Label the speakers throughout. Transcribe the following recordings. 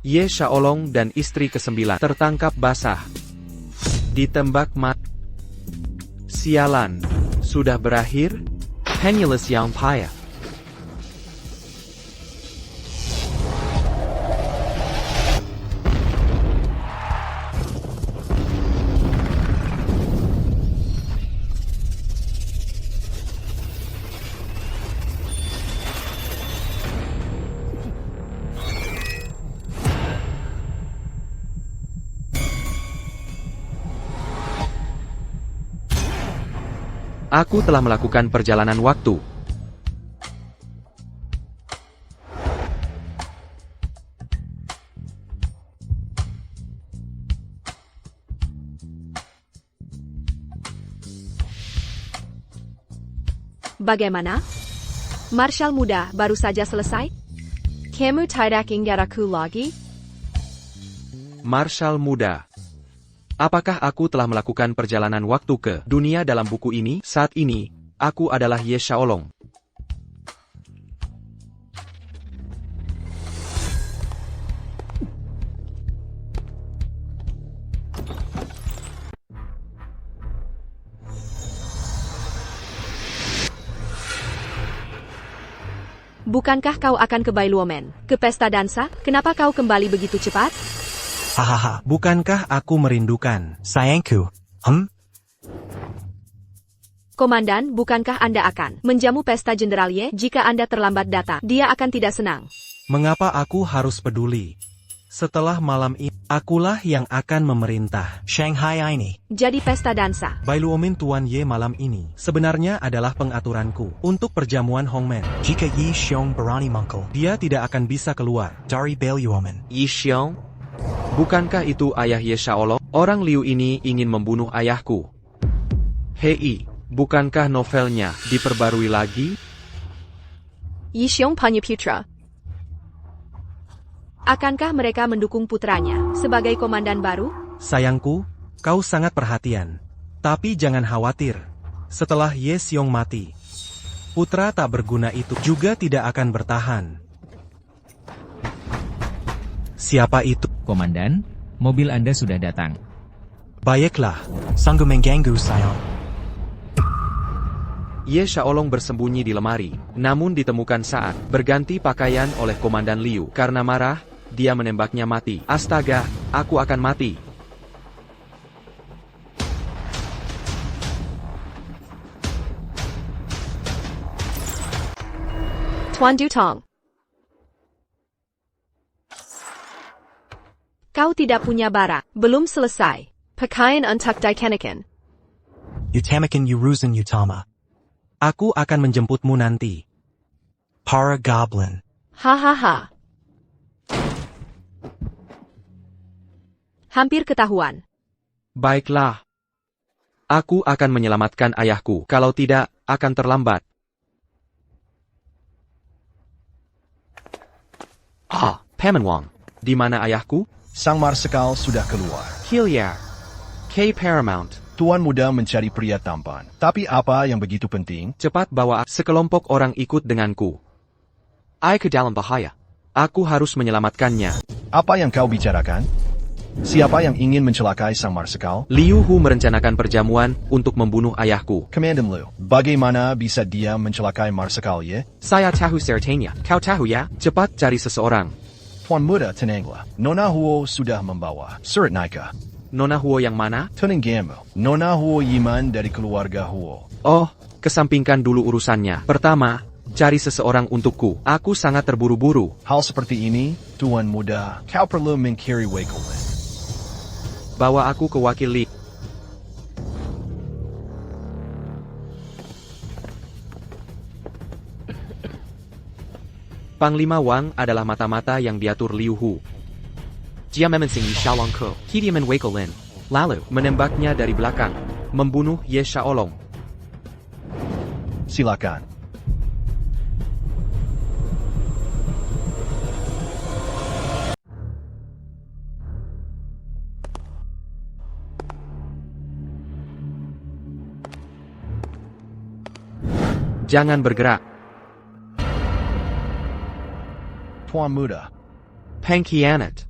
Speaker 1: Ye Xiaolong dan istri ke-9 tertangkap basah. Ditembak mati. Sialan. Sudah berakhir? Penniless Yang Paya. Aku telah melakukan perjalanan waktu.
Speaker 2: Bagaimana? Marshal muda baru saja selesai? Kamu tidak ingat aku lagi?
Speaker 1: Marshal muda. Apakah aku telah melakukan perjalanan waktu ke dunia dalam buku ini? Saat ini, aku adalah Ye Xiaolong.
Speaker 2: Bukankah kau akan ke Bailuomen, ke pesta dansa? Kenapa kau kembali begitu cepat?
Speaker 3: Hahaha, bukankah aku merindukan sayangku?
Speaker 2: Komandan, bukankah Anda akan menjamu pesta Jenderal Ye? Jika Anda terlambat datang, dia akan tidak senang.
Speaker 3: Mengapa aku harus peduli? Setelah malam ini, akulah yang akan memerintah Shanghai ini.
Speaker 2: Jadi pesta dansa.
Speaker 3: Bailuomen Tuan Ye malam ini sebenarnya adalah pengaturanku untuk perjamuan Hongmen. Jika Yi Xiong berani mangkel, dia tidak akan bisa keluar dari Bailuomen.
Speaker 1: Yi Xiong? Bukankah itu ayah Ye Xiaolong? Orang Liu ini ingin membunuh ayahku. Hei, bukankah novelnya diperbarui lagi?
Speaker 2: Yi Xiong punya putra. Akankah mereka mendukung putranya sebagai komandan baru?
Speaker 3: Sayangku, kau sangat perhatian. Tapi jangan khawatir. Setelah Ye Xiong mati, putra tak berguna itu juga tidak akan bertahan. Siapa itu?
Speaker 4: Komandan, mobil Anda sudah datang.
Speaker 3: Baiklah, sanggup mengganggu sayang.
Speaker 1: Ye Xiaolong bersembunyi di lemari, namun ditemukan saat berganti pakaian oleh Komandan Liu. Karena marah, dia menembaknya mati. Astaga, aku akan mati.
Speaker 2: Tuan Dutong. Kau tidak punya barak, belum selesai. Pakaian untuk dikenakan.
Speaker 3: Utamakan urusan utama. Aku akan menjemputmu nanti. Para Goblin.
Speaker 2: Hahaha. Hampir ketahuan.
Speaker 1: Baiklah. Aku akan menyelamatkan ayahku. Kalau tidak, akan terlambat. Paman Wang. Di mana ayahku?
Speaker 5: Sang Marsekal sudah keluar.
Speaker 1: Hilliard. K Paramount.
Speaker 5: Tuan muda mencari pria tampan. Tapi apa yang begitu penting?
Speaker 1: Cepat bawa sekelompok orang ikut denganku. Ai ke dalam bahaya. Aku harus menyelamatkannya.
Speaker 5: Apa yang kau bicarakan? Siapa yang ingin mencelakai Sang Marsekal?
Speaker 1: Liu Hu merencanakan perjamuan untuk membunuh ayahku.
Speaker 5: Komandan Liu, bagaimana bisa dia mencelakai Marsekal Ye?
Speaker 1: Saya tahu ceritanya. Kau tahu ya? Cepat cari seseorang.
Speaker 5: Tuan muda tenanglah. Nona Huo sudah membawa surat nikah.
Speaker 1: Nona Huo yang mana?
Speaker 5: Tenanggamu. Nona Huo Yiman dari keluarga Huo.
Speaker 1: Oh, kesampingkan dulu urusannya. Pertama, cari seseorang untukku. Aku sangat terburu-buru.
Speaker 5: Hal seperti ini, Tuan muda, kau perlu mengkiri Wakelin.
Speaker 1: Bawa aku ke wakil Li. Panglima Wang adalah mata-mata yang diatur Liu Hu. Jia memensing Yi Xiaolong Ko. Dia Wakelin. Lalu, menembaknya dari belakang. Membunuh Ye Xiaolong.
Speaker 5: Silakan.
Speaker 1: Jangan bergerak.
Speaker 5: Tuan muda,
Speaker 1: Pengkhianat.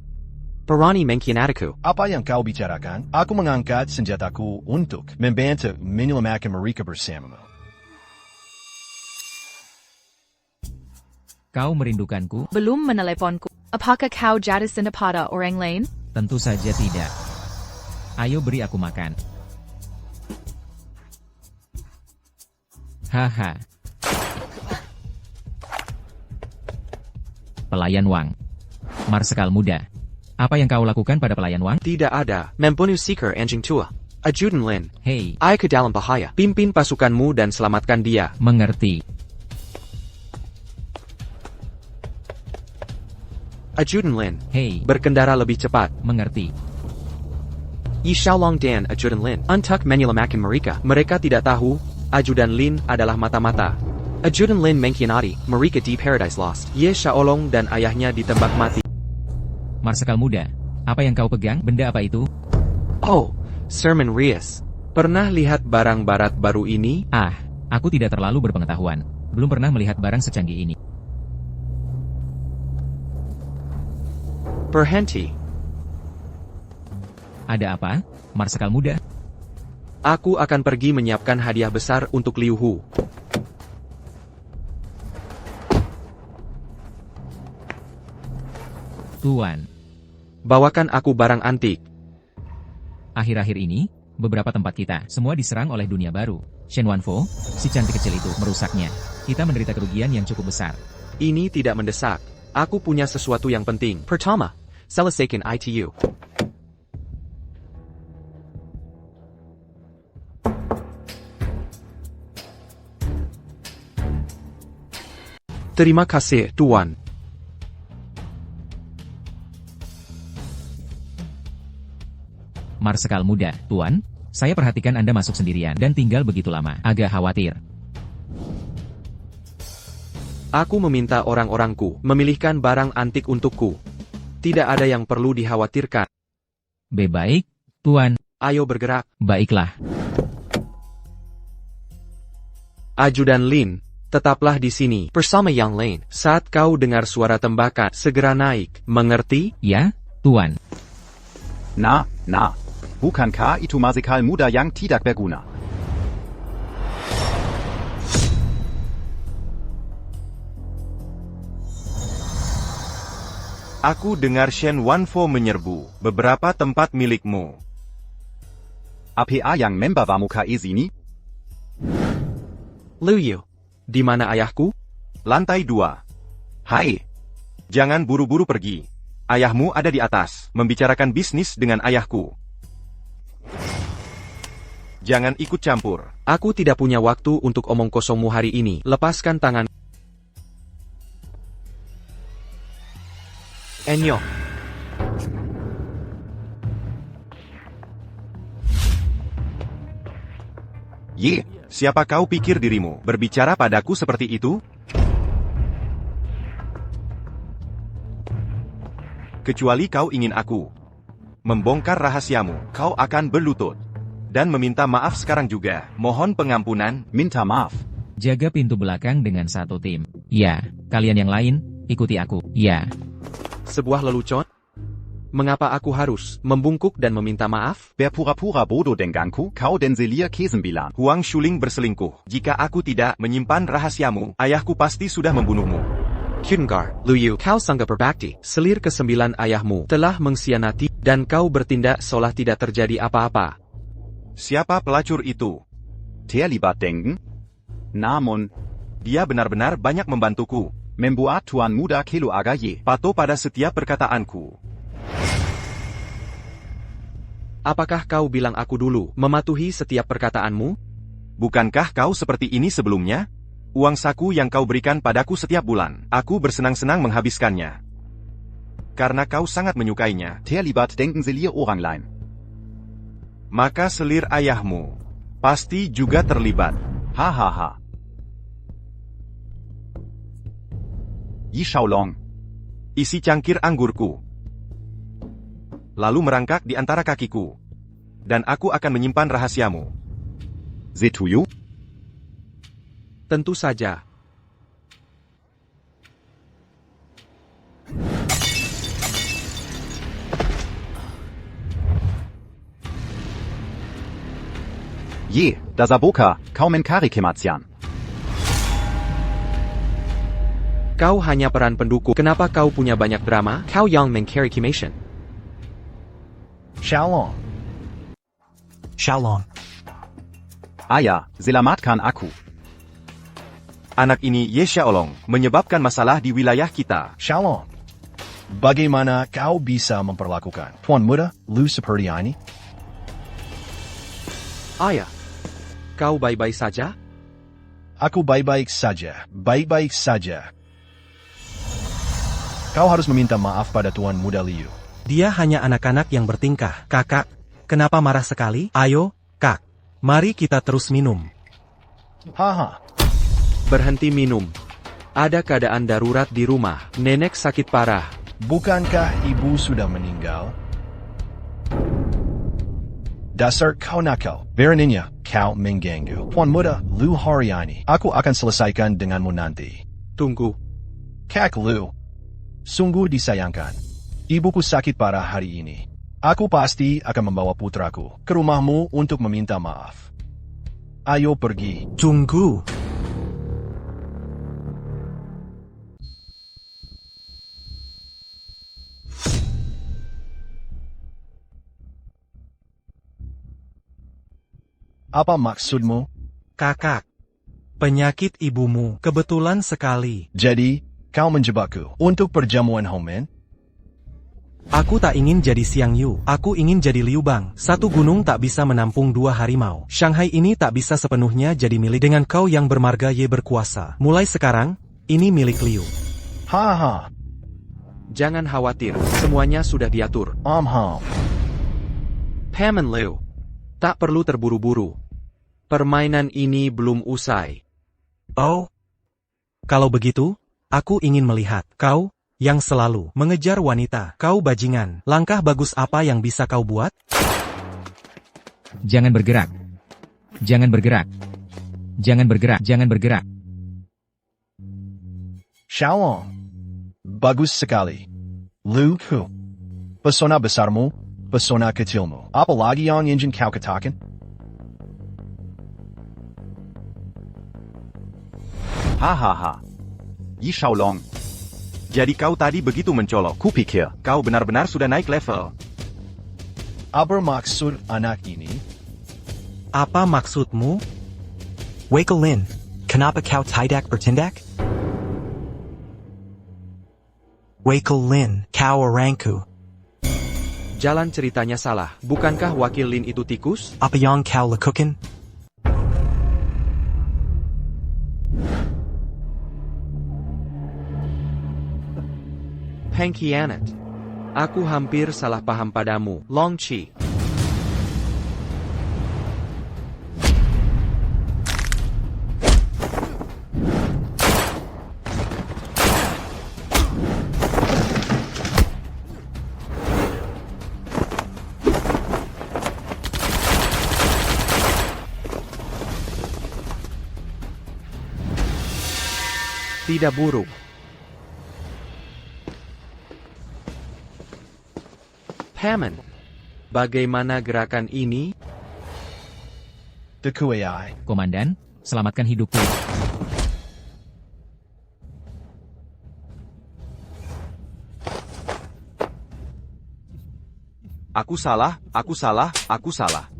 Speaker 1: Berani mengkhianatiku.
Speaker 5: Apa yang kau bicarakan? Aku mengangkat senjataku untuk membantu menyelamatkan mereka bersamamu.
Speaker 4: Kau merindukanku?
Speaker 6: Belum meneleponku. Apakah kau jatuh pada orang lain?
Speaker 4: Tentu saja tidak. Ayo beri aku makan. Haha. Pelayan Wang. Marsekal muda. Apa yang kau lakukan pada pelayan Wang?
Speaker 1: Tidak ada. Membunuh Seeker Anjing Tua. Ajudan Lin.
Speaker 4: Hei,
Speaker 1: Ai ke dalam bahaya. Pimpin pasukanmu dan selamatkan dia.
Speaker 4: mengerti.
Speaker 1: Ajudan Lin.
Speaker 4: Hei,
Speaker 1: Berkendara lebih cepat.
Speaker 4: mengerti.
Speaker 1: Yi Xiaolong dan Ajudan Lin. Untuk menyelamatkan mereka. Mereka tidak tahu, Ajudan Lin adalah mata-mata. Ajudan Lin mengkhianati mereka di Paradise Lost. Ye Xiaolong dan ayahnya ditembak mati.
Speaker 4: Marsekal muda. Apa yang kau pegang? Benda apa itu?
Speaker 1: Oh, Sermon Rias. Pernah lihat barang barat baru ini?
Speaker 4: Ah, aku tidak terlalu berpengetahuan. Belum pernah melihat barang secanggih ini.
Speaker 1: Berhenti.
Speaker 4: Ada apa? Marsekal muda?
Speaker 1: Aku akan pergi menyiapkan hadiah besar untuk Liu Hu.
Speaker 4: Tuan.
Speaker 1: Bawakan aku barang antik.
Speaker 4: Akhir-akhir ini, beberapa tempat kita semua diserang oleh dunia baru. Shen Wanfo, si cantik kecil itu, merusaknya. Kita menderita kerugian yang cukup besar.
Speaker 1: Ini tidak mendesak. Aku punya sesuatu yang penting. Pertama, selesaikan ITU. Terima kasih, Tuan.
Speaker 4: Marsekal muda, Tuan. Saya perhatikan Anda masuk sendirian dan tinggal begitu lama. Agak khawatir.
Speaker 1: Aku meminta orang-orangku memilihkan barang antik untukku. Tidak ada yang perlu dikhawatirkan.
Speaker 4: Baik, Tuan.
Speaker 1: Ayo bergerak.
Speaker 4: Baiklah.
Speaker 1: Ajudan Lin, tetaplah di sini bersama yang lain. Saat kau dengar suara tembakan, segera naik. Mengerti?
Speaker 4: Ya, Tuan.
Speaker 7: Na. Bukankah itu Marsekal muda yang tidak berguna?
Speaker 8: Aku dengar Shen Wanfo menyerbu beberapa tempat milikmu.
Speaker 7: APA yang membawa muka ini?
Speaker 1: Liu Yu, di mana ayahku?
Speaker 8: Lantai 2. Hai. Jangan buru-buru pergi. Ayahmu ada di atas, membicarakan bisnis dengan ayahku. Jangan ikut campur.
Speaker 1: Aku tidak punya waktu untuk omong kosongmu hari ini. Lepaskan tangan. Enyo.
Speaker 8: Ye, siapa kau pikir dirimu berbicara padaku seperti itu? Kecuali kau ingin aku membongkar rahasiamu, kau akan berlutut. Dan meminta maaf sekarang juga. Mohon pengampunan.
Speaker 7: Minta maaf.
Speaker 4: Jaga pintu belakang dengan satu tim. Ya, kalian yang lain, ikuti aku. Ya.
Speaker 1: Sebuah lelucon? Mengapa aku harus membungkuk dan meminta maaf?
Speaker 7: Berpura-pura bodoh denganku, kau dan Zelia kesembilan.
Speaker 8: Huang Shuling berselingkuh. Jika aku tidak menyimpan rahasiamu, ayahku pasti sudah membunuhmu.
Speaker 1: Kyungar, Liu Yu, kau sangka berbakti. Selir ke-9 ayahmu telah mengkhianati dan kau bertindak seolah tidak terjadi apa-apa.
Speaker 8: Siapa pelacur itu?
Speaker 7: Terlibat denken? Namun,
Speaker 8: Dia benar-benar banyak membantuku.
Speaker 7: membuat tuan muda kilo agaye.
Speaker 8: Patuh pada setiap perkataanku.
Speaker 1: Apakah kau bilang aku dulu mematuhi setiap perkataanmu?
Speaker 8: Bukankah kau seperti ini sebelumnya? Uang saku yang kau berikan padaku setiap bulan, aku bersenang-senang menghabiskannya. Karena kau sangat menyukainya.
Speaker 7: Terlibat denken Zelia orang lain.
Speaker 8: Maka selir ayahmu pasti juga terlibat.
Speaker 7: Hahaha. Yi Xiaolong.
Speaker 8: Isi cangkir anggurku, lalu merangkak di antara kakiku. Dan aku akan menyimpan rahasiamu.
Speaker 7: Setuju?
Speaker 1: Tentu saja.
Speaker 7: Ye, da Saboka, kau mencari kematian.
Speaker 1: Kau hanya peran pendukung. Kenapa kau punya banyak drama? Kau yang mencari cremation.
Speaker 5: Xiaolong.
Speaker 3: Xiaolong.
Speaker 7: Ayah, selamatkan aku.
Speaker 8: Anak ini Ye Xiaolong menyebabkan masalah di wilayah kita.
Speaker 5: Xiaolong. Bagaimana kau bisa memperlakukan Tuan Muda Lu seperti ini?
Speaker 1: Ayah, kau baik-baik saja?
Speaker 5: Aku baik-baik saja. Baik-baik saja. Kau harus meminta maaf pada Tuan Muda Liu.
Speaker 3: Dia hanya anak-anak yang bertingkah. Kakak, kenapa marah sekali? Ayo, Kak. Mari kita terus minum.
Speaker 5: Haha.
Speaker 1: Berhenti minum. Ada keadaan darurat di rumah. Nenek sakit parah.
Speaker 5: Bukankah ibu sudah meninggal? Dasar kau nakal. Beraninya kau mengganggu Tuan Muda Lu hari ini. Aku akan selesaikan denganmu nanti.
Speaker 1: Tunggu.
Speaker 5: Kak Lu. Sungguh disayangkan. Ibuku sakit parah hari ini. Aku pasti akan membawa putraku ke rumahmu untuk meminta maaf. Ayo pergi.
Speaker 3: Tunggu.
Speaker 5: Apa maksudmu?
Speaker 3: Kakak. Penyakit ibumu kebetulan sekali.
Speaker 5: Jadi, kau menjebakku untuk perjamuan Homen?
Speaker 3: Aku tak ingin jadi Xiang Yu. Aku ingin jadi Liu Bang. Satu gunung tak bisa menampung dua harimau. Shanghai ini tak bisa sepenuhnya jadi milik dengan kau yang bermarga Ye berkuasa. Mulai sekarang, ini milik Liu.
Speaker 5: Haha.
Speaker 1: Jangan khawatir, semuanya sudah diatur. Paman Liu, tak perlu terburu-buru. Permainan ini belum usai.
Speaker 3: Oh. Kalau begitu, aku ingin melihat kau yang selalu mengejar wanita. Kau bajingan. Langkah bagus apa yang bisa kau buat?
Speaker 4: Jangan bergerak. Jangan bergerak. Jangan bergerak. Jangan bergerak.
Speaker 5: Xiaolong. Bagus sekali. Lu Ku. Pesona besarmu, pesona kecilmu. Apalagi yang ingin kau katakan?
Speaker 7: Hahaha. Yi Xiaolong.
Speaker 8: Jadi kau tadi begitu mencolok.
Speaker 7: Kupikir.
Speaker 8: Kau benar-benar sudah naik level.
Speaker 5: Apa maksud anak ini?
Speaker 3: Apa maksudmu?
Speaker 9: Wakelin, kenapa kau tidak bertindak? Wakelin, kau orangku.
Speaker 1: Jalan ceritanya salah. Bukankah wakil Lin itu tikus?
Speaker 9: Apa yang kau lakukan?
Speaker 1: Pengkhianat. Aku hampir salah paham padamu, Long Chi. Tidak buruk. Paman, bagaimana gerakan ini?
Speaker 5: Dekuai.
Speaker 4: Komandan, selamatkan hidupku.
Speaker 8: Aku salah, aku salah, aku salah.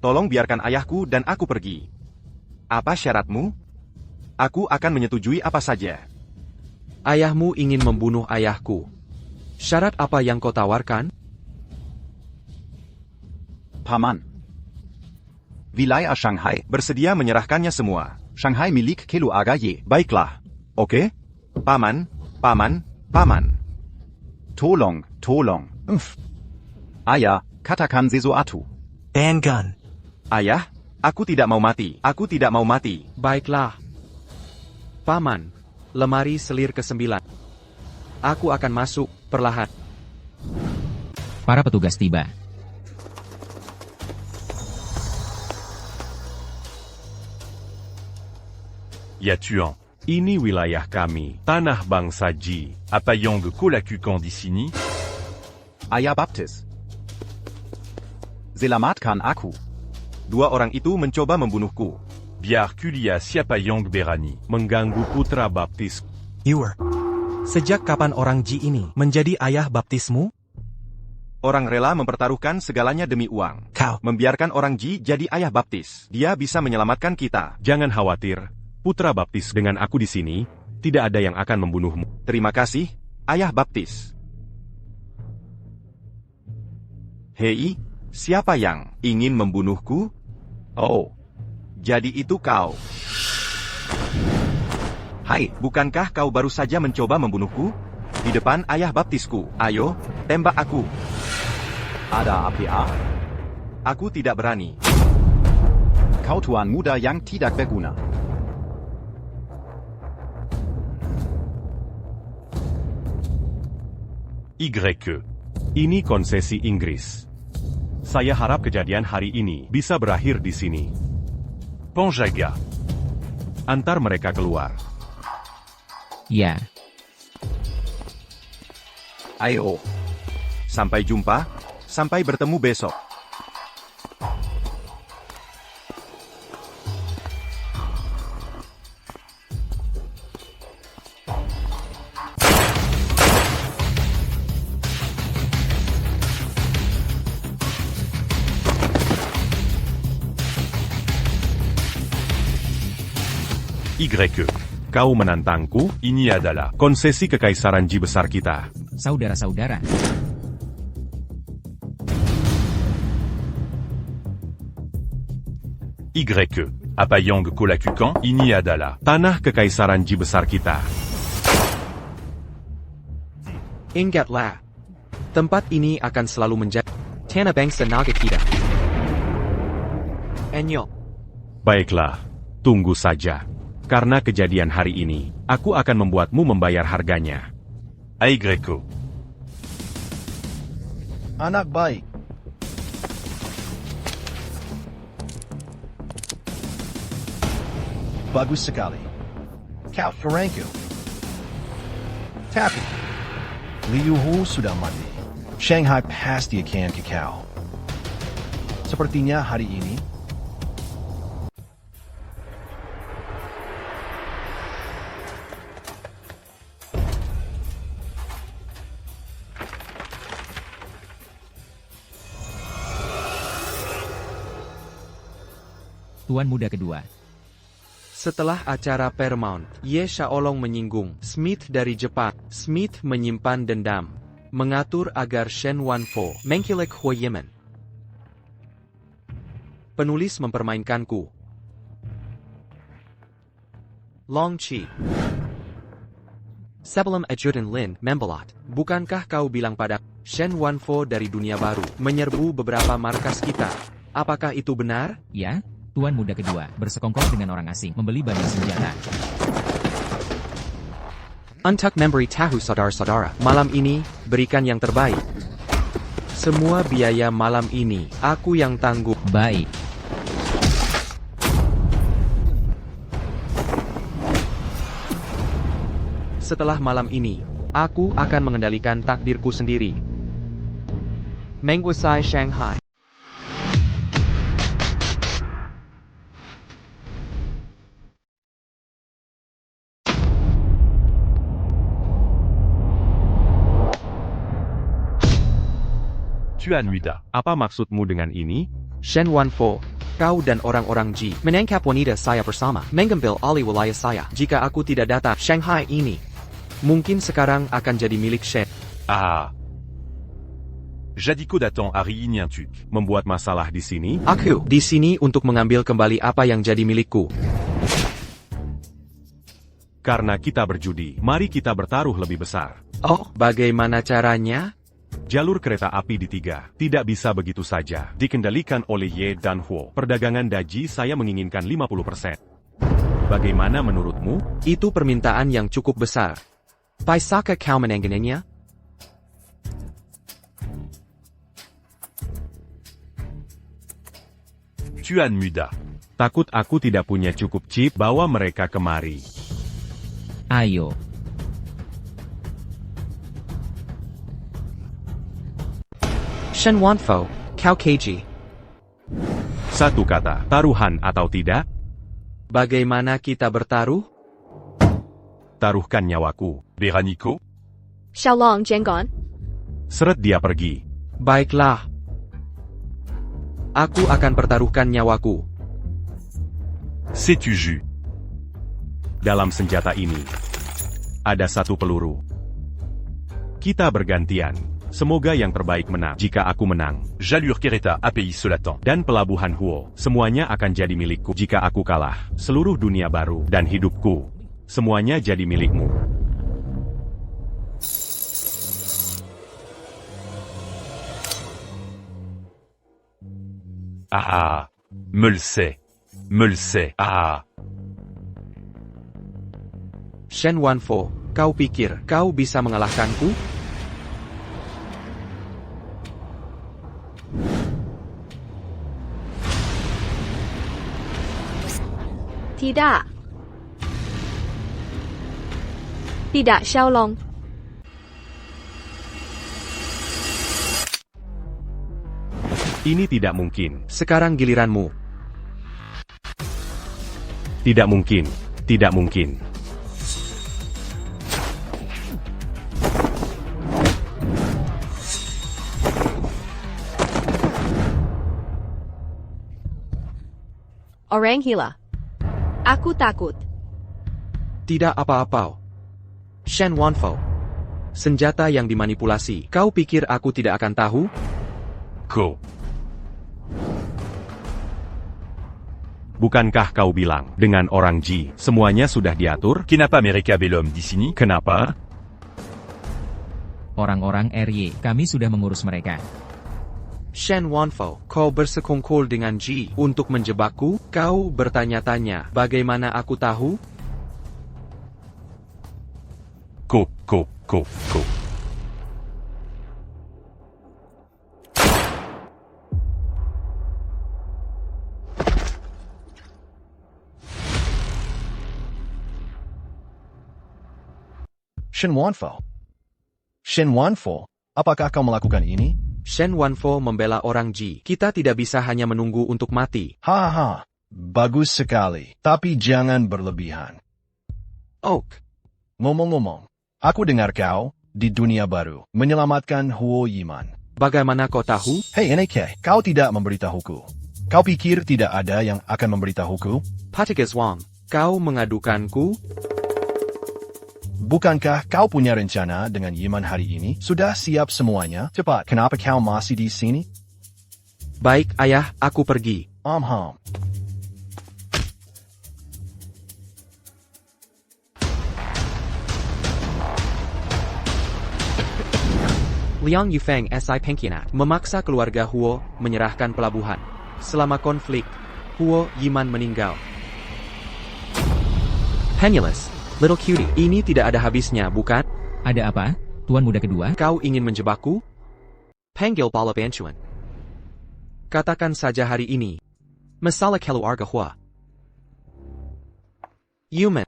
Speaker 8: Tolong biarkan ayahku dan aku pergi. Apa syaratmu? Aku akan menyetujui apa saja.
Speaker 1: Ayahmu ingin membunuh ayahku. Syarat apa yang kau tawarkan?
Speaker 7: Paman. Wilayah Shanghai.
Speaker 8: Bersedia menyerahkannya semua.
Speaker 7: Shanghai milik keluarga Ye.
Speaker 8: Baiklah. Oke? Paman, paman, paman.
Speaker 7: Tolong, tolong. Ayah, katakan sesuatu.
Speaker 9: Bandgun.
Speaker 8: Ayah, aku tidak mau mati. Aku tidak mau mati.
Speaker 1: Baiklah. Paman, lemari selir ke-9. Aku akan masuk, perlahan.
Speaker 4: Para petugas tiba.
Speaker 10: Ya Tuan, ini wilayah kami, tanah bangsa Ji. Apa yang kau lakukan di sini?
Speaker 7: Ayah Baptis. Selamatkan aku.
Speaker 8: Dua orang itu mencoba membunuhku.
Speaker 10: Biar kuliah siapa yang berani mengganggu putra baptis.
Speaker 9: You were.
Speaker 3: Sejak kapan orang Ji ini menjadi ayah baptismu?
Speaker 8: Orang rela mempertaruhkan segalanya demi uang.
Speaker 9: Kau.
Speaker 8: Membiarkan orang Ji jadi ayah baptis. Dia bisa menyelamatkan kita.
Speaker 10: Jangan khawatir, putra baptis, dengan aku di sini, tidak ada yang akan membunuhmu.
Speaker 8: Terima kasih, ayah baptis. Hei, siapa yang ingin membunuhku? Oh, jadi itu kau. Hai, bukankah kau baru saja mencoba membunuhku? Di depan ayah baptisku. Ayo, tembak aku.
Speaker 7: Ada apa?
Speaker 8: Aku tidak berani.
Speaker 7: Kau tuan muda yang tidak berguna.
Speaker 10: Ini konsesi Inggris. Saya harap kejadian hari ini bisa berakhir di sini. Penjaga, antar mereka keluar.
Speaker 4: Ya.
Speaker 8: Ayo. Sampai jumpa. Sampai bertemu besok.
Speaker 10: Kau menantangku, ini adalah konsesi kekaisaran Ji besar kita.
Speaker 4: Saudara-saudara.
Speaker 10: Apa yang kau lakukan? Ini adalah tanah kekaisaran Ji besar kita.
Speaker 1: Ingatlah. Tempat ini akan selalu menjadi tanah bangsa naga kita. Enyo.
Speaker 10: Baiklah, tunggu saja. Karena kejadian hari ini, aku akan membuatmu membayar harganya.
Speaker 5: Anak baik. Bagus sekali. Kau Franco. Tapi, Liu Hu sudah mati. Shanghai pasti akan kekal. Sepertinya hari ini,
Speaker 4: Tuan muda kedua.
Speaker 1: Setelah acara Paramount, Ye Xiaolong menyinggung Smith dari Jepang. Smith menyimpan dendam, mengatur agar Shen Wanfo mengkilik Hua Yemen. Penulis mempermainkanku. Long Qi. Sebelum Ajudan Lin membelot, bukankah kau bilang pada Shen Wanfo dari dunia baru menyerbu beberapa markas kita? Apakah itu benar?
Speaker 4: Ya, Tuan muda kedua bersekongkol dengan orang asing membeli banyak senjata.
Speaker 1: Untuk memberi tahu saudara-saudara, malam ini, berikan yang terbaik. Semua biaya malam ini, aku yang tangguh.
Speaker 4: Baik.
Speaker 1: Setelah malam ini, aku akan mengendalikan takdirku sendiri. Menguasai Shanghai.
Speaker 10: Tuan muda, apa maksudmu dengan ini?
Speaker 1: Shen Wanfo, kau dan orang-orang Ji menangkap wanita saya bersama, mengambil alih wilayah saya. Jika aku tidak datang Shanghai ini, mungkin sekarang akan jadi milik Shen.
Speaker 10: Jadi kau datang hari ini untuk membuat masalah di sini?
Speaker 1: Aku di sini untuk mengambil kembali apa yang jadi milikku.
Speaker 10: Karena kita berjudi, mari kita bertaruh lebih besar.
Speaker 1: Oh, bagaimana caranya?
Speaker 10: Jalur kereta api di 3 tidak bisa begitu saja dikendalikan oleh Ye dan Huo. Perdagangan daji saya menginginkan 50%. Bagaimana menurutmu?
Speaker 1: Itu permintaan yang cukup besar. Bisakah kau menangganinya?
Speaker 10: Tuan muda, takut aku tidak punya cukup chip, bawa mereka kemari.
Speaker 4: Ayo.
Speaker 1: Shen Wanfo, kau keji.
Speaker 10: Satu kata, taruhan atau tidak?
Speaker 1: Bagaimana kita bertaruh?
Speaker 10: Taruhkan nyawaku.
Speaker 5: Beraniko?
Speaker 2: Xiaolong Zhenggan.
Speaker 10: Seret dia pergi.
Speaker 1: Baiklah. Aku akan pertaruhkan nyawaku.
Speaker 10: C'est-tu jus? Dalam senjata ini, ada satu peluru. Kita bergantian. Semoga yang terbaik menang. Jika aku menang,
Speaker 5: Jalur Kereta API Selatan.
Speaker 10: dan pelabuhan Huo, semuanya akan jadi milikku. Jika aku kalah, seluruh dunia baru dan hidupku, semuanya jadi milikmu.
Speaker 5: Ah, me le sais. Me le sais. Ah.
Speaker 1: Shen Wanfo, kau pikir kau bisa mengalahkanku?
Speaker 2: Tidak. Tidak, Xiaolong.
Speaker 10: Ini tidak mungkin.
Speaker 1: Sekarang giliranmu.
Speaker 10: Tidak mungkin. Tidak mungkin.
Speaker 2: Orang gila. Aku takut.
Speaker 1: Tidak apa-apa. Shen Wanfo. Senjata yang dimanipulasi. Kau pikir aku tidak akan tahu?
Speaker 5: Ko.
Speaker 10: Bukankah kau bilang, dengan orang Ji, semuanya sudah diatur?
Speaker 5: Kenapa mereka belum di sini?
Speaker 10: Kenapa?
Speaker 4: Orang-orang RY, kami sudah mengurus mereka.
Speaker 1: Shen Wanfo, kau bersekongkol dengan Ji untuk menjebakku? Kau bertanya-tanya, bagaimana aku tahu?
Speaker 5: Ko. Shen Wanfo. Shen Wanfo, apakah kau melakukan ini?
Speaker 1: Shen Wanfo membela orang Ji. Kita tidak bisa hanya menunggu untuk mati.
Speaker 5: Haha, bagus sekali. Tapi jangan berlebihan.
Speaker 1: Oak.
Speaker 5: Ngomong-ngomong, aku dengar kau, di dunia baru, menyelamatkan Huo Yiman.
Speaker 1: Bagaimana kau tahu?
Speaker 5: Hei NK, kau tidak memberitahuku. Kau pikir tidak ada yang akan memberitahuku?
Speaker 1: Patigas Wang, kau mengadukanku?
Speaker 5: Bukankah kau punya rencana dengan Yiman hari ini? Sudah siap semuanya? Cepat, kenapa kau masih di sini?
Speaker 1: Baik, ayah, aku pergi. Liang Yufeng SI Pengkhianat memaksa keluarga Huo menyerahkan pelabuhan. Selama konflik, Huo Yiman meninggal. Penniless, little cutie, ini tidak ada habisnya, bukan?
Speaker 4: Ada apa, Tuan Muda kedua?
Speaker 1: Kau ingin menjebakku? Panggil Pala Banchuan. Katakan saja hari ini. Masalah keluarga Hua. Yuman.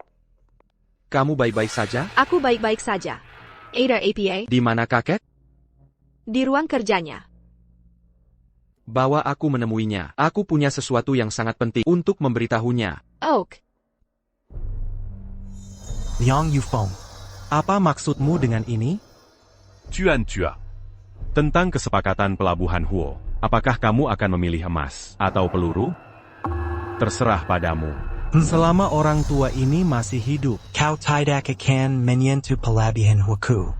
Speaker 1: Kamu baik-baik saja?
Speaker 2: Aku baik-baik saja. Ada APA?
Speaker 1: Di mana kakek?
Speaker 2: Di ruang kerjanya.
Speaker 1: Bawa aku menemuinya. Aku punya sesuatu yang sangat penting untuk memberitahunya.
Speaker 2: Oak.
Speaker 3: Liang Yufeng, apa maksudmu dengan ini?
Speaker 5: Tuan.
Speaker 10: Tentang kesepakatan pelabuhan Huo, apakah kamu akan memilih emas atau peluru? Terserah padamu.
Speaker 3: Selama orang tua ini masih hidup,
Speaker 9: Kau tidak akan menyentuh pelabuhan Huku.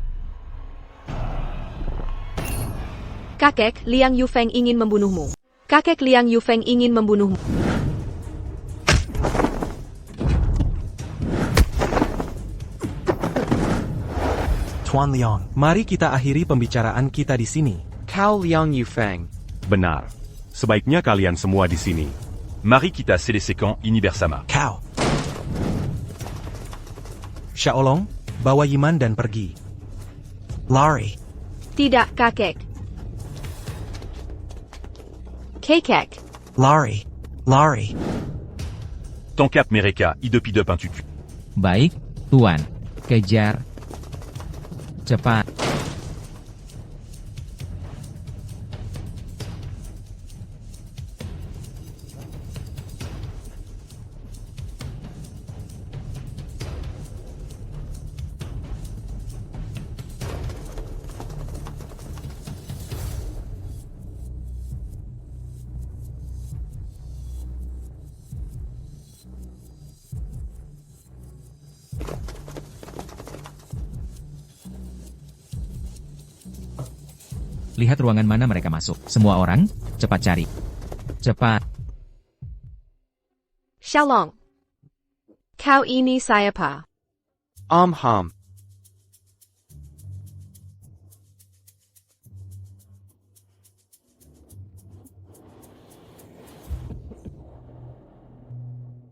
Speaker 2: Kakek, Liang Yufeng ingin membunuhmu. Kakek Liang Yufeng ingin membunuhmu.
Speaker 3: Tuan Liang, mari kita akhiri pembicaraan kita di sini.
Speaker 1: Kau Liang Yufeng.
Speaker 10: Benar. Sebaiknya kalian semua di sini.
Speaker 5: Mari kita selesaikan ini bersama.
Speaker 3: Kau. Xiaolong, bawa Yiman dan pergi.
Speaker 9: Lari.
Speaker 2: Tidak, kakek. Kakek.
Speaker 9: Lari.
Speaker 5: Tangkap mereka, hidup-hidup tutu.
Speaker 4: Baik, Tuan. Kejar. Cepat. Lihat ruangan mana mereka masuk. Semua orang, cepat cari. Cepat.
Speaker 2: Xiaolong. Kau ini siapa?
Speaker 1: Ham.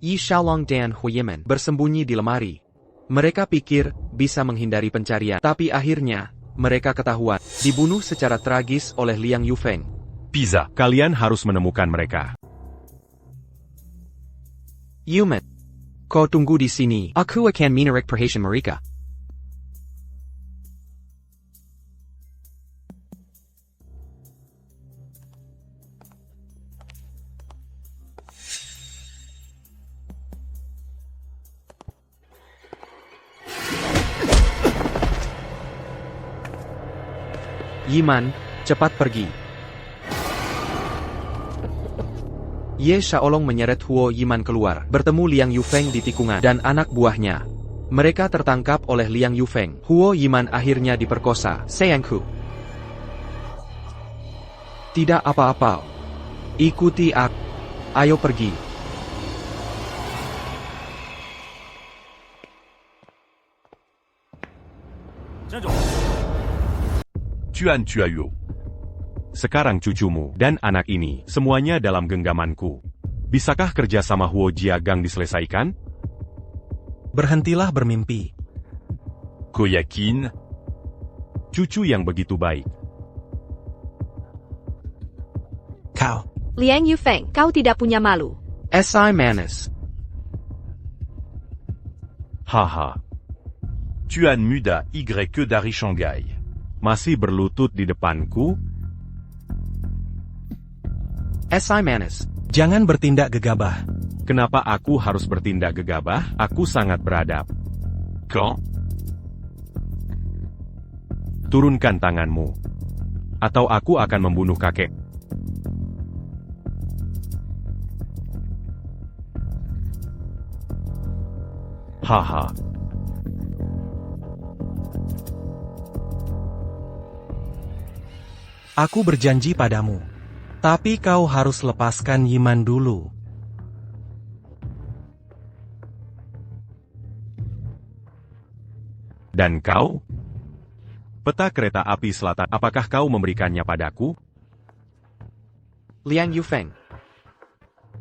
Speaker 1: Yi Xiaolong dan Huimen bersembunyi di lemari. Mereka pikir bisa menghindari pencarian, tapi akhirnya mereka ketahuan, dibunuh secara tragis oleh Liang Yufeng.
Speaker 10: Pizza, kalian harus menemukan mereka.
Speaker 1: Yumet, kau tunggu di sini. Aku akan menarik perhatian mereka. Yiman, cepat pergi. Ye Xiaolong menyeret Huo Yiman keluar, bertemu Liang Yufeng di tikungan dan anak buahnya. Mereka tertangkap oleh Liang Yufeng. Huo Yiman akhirnya diperkosa. Sayangku. Tidak apa-apa. Ikuti aku. Ayo pergi.
Speaker 10: Chuan Chuayu. Sekarang cucumu dan anak ini, semuanya dalam genggamanku. Bisakah kerja sama Huo Jiagang diselesaikan?
Speaker 3: Berhentilah bermimpi.
Speaker 10: Ku yakin. Cucu yang begitu baik.
Speaker 9: Kau.
Speaker 2: Liang Yufeng, kau tidak punya malu.
Speaker 1: Si Manis.
Speaker 10: Haha.
Speaker 7: Tuan muda Y que dari Shanghai.
Speaker 10: Masih berlutut di depanku?
Speaker 1: Si Manis.
Speaker 3: Jangan bertindak gegabah.
Speaker 10: Kenapa aku harus bertindak gegabah? Aku sangat beradab.
Speaker 7: Quand?
Speaker 10: Turunkan tanganmu. Atau aku akan membunuh kakek. Haha.
Speaker 3: Aku berjanji padamu. Tapi kau harus lepaskan Yiman dulu.
Speaker 10: Dan kau? Peta kereta api selatan, apakah kau memberikannya padaku?
Speaker 1: Liang Yufeng.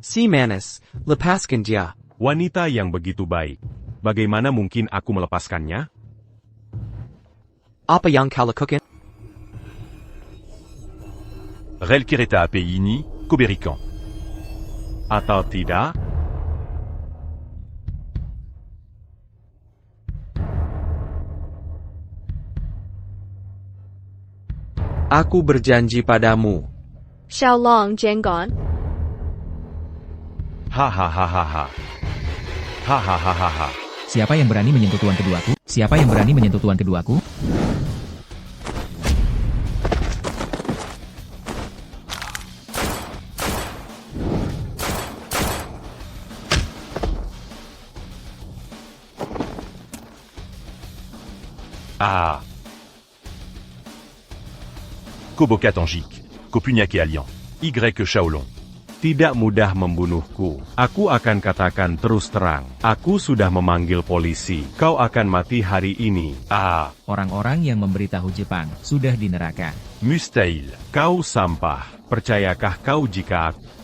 Speaker 1: Si Manis, lepaskan dia.
Speaker 10: Wanita yang begitu baik. Bagaimana mungkin aku melepaskannya?
Speaker 1: Apa yang kau lakukan?
Speaker 7: Rel kereta api ini, kuberikan.
Speaker 10: Atau tidak?
Speaker 1: Aku berjanji padamu.
Speaker 2: Xiaolong Jenggon.
Speaker 10: Hahaha. Hahaha.
Speaker 4: Siapa yang berani menyentuh tuan keduaku? Siapa yang berani menyentuh tuan keduaku?
Speaker 7: Ah. Koboka Tanjik, Kopunyake Alliant, Y Shaolong.
Speaker 10: Tidak mudah membunuhku. Aku akan katakan terus terang. Aku sudah memanggil polisi. Kau akan mati hari ini.
Speaker 7: Ah.
Speaker 4: Orang-orang yang memberitahu Jepang sudah di neraka.
Speaker 7: Mustahil.
Speaker 10: Kau sampah. Percayakah kau jika aku...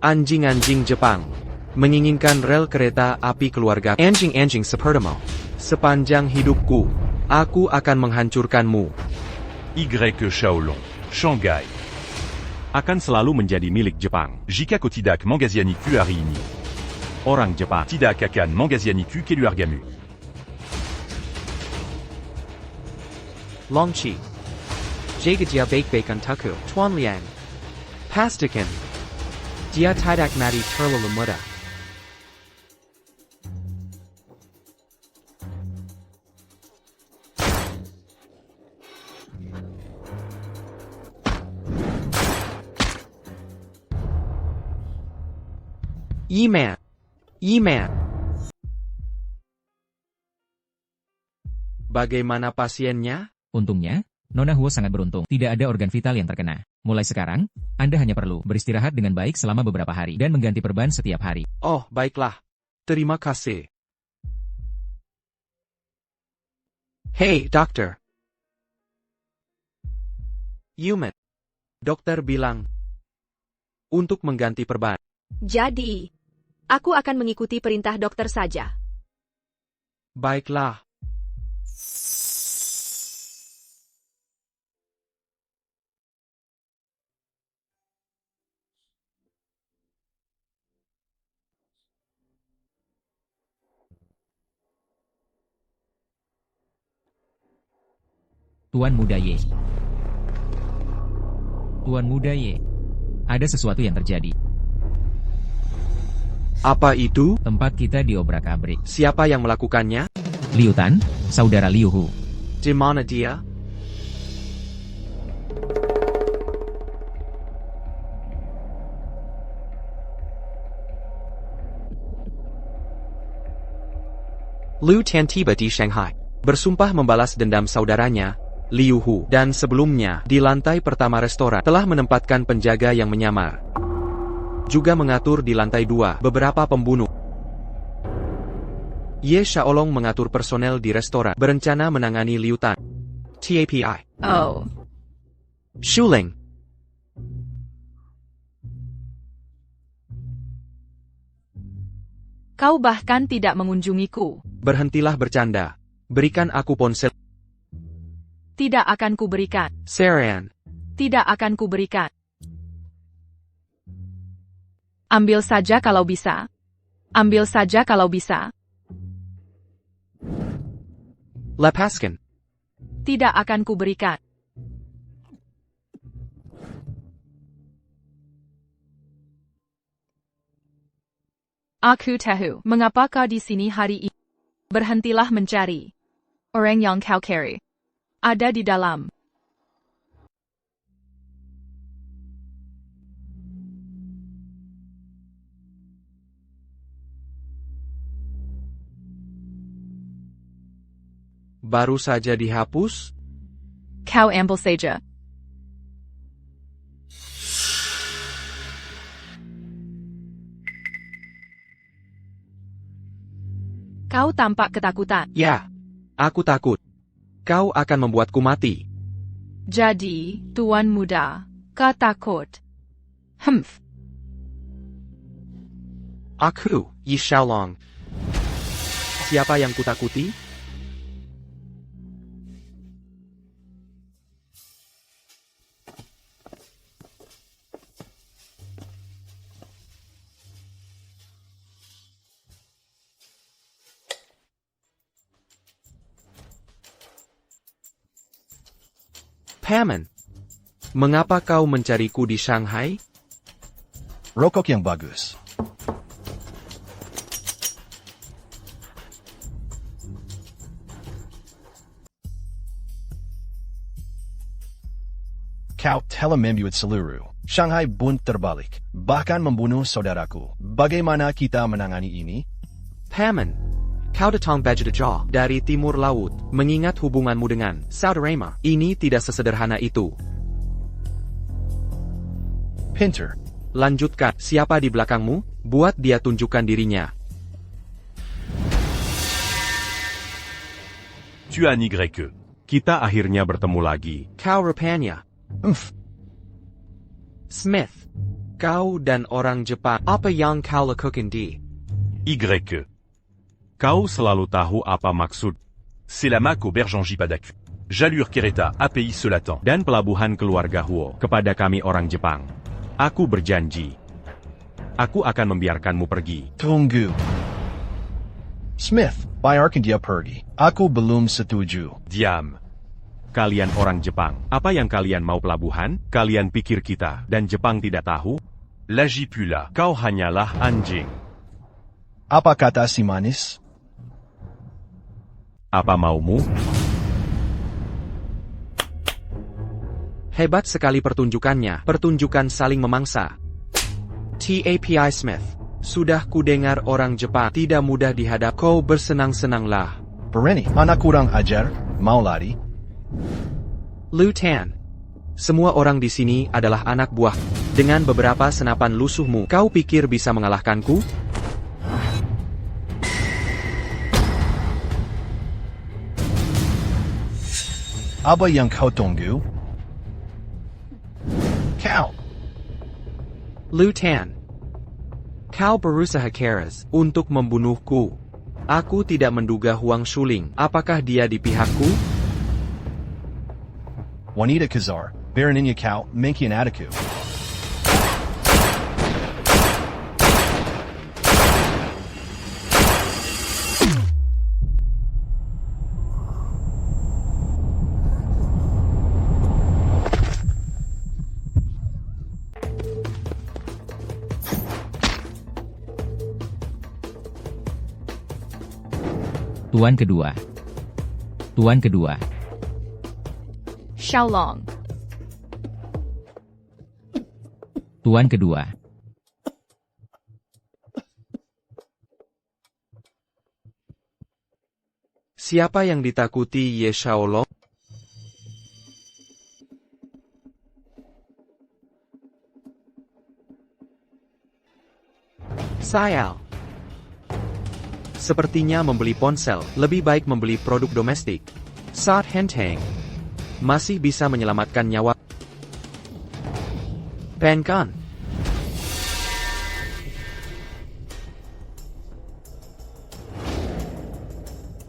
Speaker 1: Anjing-anjing Jepang menginginkan rel kereta api keluarga. Anjing-anjing sepertimu. Sepanjang hidupku, aku akan menghancurkanmu.
Speaker 7: Y Shaolong, Shanghai.
Speaker 10: Akan selalu menjadi milik Jepang.
Speaker 7: Jika Kotidak Mangasianiku hari ini.
Speaker 10: Orang Jepang.
Speaker 7: Tidak akan Mangasianiku keluargamu.
Speaker 1: Longqi. Jaga baik-baik untukku. Tuan Liang. Pastikan. Dia tidak mati terlalu mudah. Yiman. Yiman. Bagaimana pasiennya?
Speaker 4: Untungnya, Nona Huo sangat beruntung. Tidak ada organ vital yang terkena. Mulai sekarang, Anda hanya perlu beristirahat dengan baik selama beberapa hari dan mengganti perban setiap hari.
Speaker 1: Oh, baiklah. Terima kasih. Hey, dokter. Yuman. Dokter bilang untuk mengganti perban.
Speaker 2: Jadi, aku akan mengikuti perintah dokter saja.
Speaker 1: Baiklah.
Speaker 4: Tuan Muda Ye. Tuan Muda Ye. Ada sesuatu yang terjadi.
Speaker 1: Apa itu?
Speaker 4: Tempat kita diobrak-abrik.
Speaker 1: Siapa yang melakukannya?
Speaker 4: Liu Tan, saudara Liu Hu.
Speaker 1: Di mana dia? Liu Tan tiba di Shanghai. Bersumpah membalas dendam saudaranya, Liu Hu, dan sebelumnya, di lantai pertama restoran, telah menempatkan penjaga yang menyamar. Juga mengatur di lantai 2 beberapa pembunuh. Ye Xiaolong mengatur personel di restoran, berencana menangani Liu Tan. TAPI.
Speaker 6: Oh.
Speaker 1: Shuling.
Speaker 6: Kau bahkan tidak mengunjungiku.
Speaker 1: Berhentilah bercanda. Berikan aku ponsel.
Speaker 6: Tidak akan kuberikan.
Speaker 1: Sarian.
Speaker 6: Tidak akan kuberikan. Ambil saja kalau bisa. Ambil saja kalau bisa.
Speaker 1: Lepaskan.
Speaker 6: Tidak akan kuberikan. Aku tahu mengapa kau di sini hari ini. Berhentilah mencari. Orang yang kau cari. Ada di dalam.
Speaker 1: Baru saja dihapus?
Speaker 6: Kau ambil saja. Kau tampak ketakutan.
Speaker 1: Ya. Aku takut. Kau akan membuatku mati.
Speaker 6: Jadi, Tuan Muda, kau takut. Humph.
Speaker 1: Aku, Yi Xiaolong. Siapa yang kutakuti? Paman, mengapa kau mencariku di Shanghai?
Speaker 5: Rokok yang bagus. Kau telah membuat seluruh Shanghai bunt terbalik, bahkan membunuh saudaraku. Bagaimana kita menangani ini?
Speaker 1: Paman, kau datang Bajajah dari timur laut, mengingat hubunganmu dengan saudaramu. Ini tidak sesederhana itu.
Speaker 5: Pinter.
Speaker 1: Lanjutkan, siapa di belakangmu? Buat dia tunjukkan dirinya.
Speaker 10: Tuan Y. Kita akhirnya bertemu lagi.
Speaker 1: Kau rupanya. Smith, kau dan orang Jepang, apa yang kau lakukan di?
Speaker 10: Y. Kau selalu tahu apa maksud.
Speaker 11: C'est la MAC auberge en Jipadaku. Jalur Kereta, API Selatan.
Speaker 10: Dan pelabuhan keluarga Huo kepada kami orang Jepang. Aku berjanji. Aku akan membiarkanmu pergi.
Speaker 5: Tunggu. Smith, biarkan dia pergi. Aku belum setuju.
Speaker 10: Diam. Kalian orang Jepang, apa yang kalian mau pelabuhan? Kalian pikir kita dan Jepang tidak tahu?
Speaker 11: Lagi pula.
Speaker 10: Kau hanyalah anjing.
Speaker 5: Apa kata si manis?
Speaker 10: Apa maumu?
Speaker 1: Hebat sekali pertunjukannya, pertunjukan saling memangsa. TAPI Smith, Sudah kudengar orang Jepang tidak mudah dihadap. Kau bersenang-senanglah.
Speaker 5: Berani, anak kurang ajar, mau lari?
Speaker 1: Liu Tan. Semua orang di sini adalah anak buah. Dengan beberapa senapan lusuhmu, kau pikir bisa mengalahkanku?
Speaker 5: Apa yang kau tunggu? Kau!
Speaker 1: Liu Tan. Kau berusaha keras untuk membunuhku. Aku tidak menduga Huang Shuling. Apakah dia di pihakku?
Speaker 5: Wanita Kazar, Baroninnya kau mengkhianatiku.
Speaker 4: Tuan kedua. Tuan kedua.
Speaker 6: Xiaolong.
Speaker 4: Tuan kedua.
Speaker 1: Siapa yang ditakuti Ye Xiaolong? Sayal. Sepertinya membeli ponsel, lebih baik membeli produk domestik. Saat Henteng masih bisa menyelamatkan nyawa. Penkan.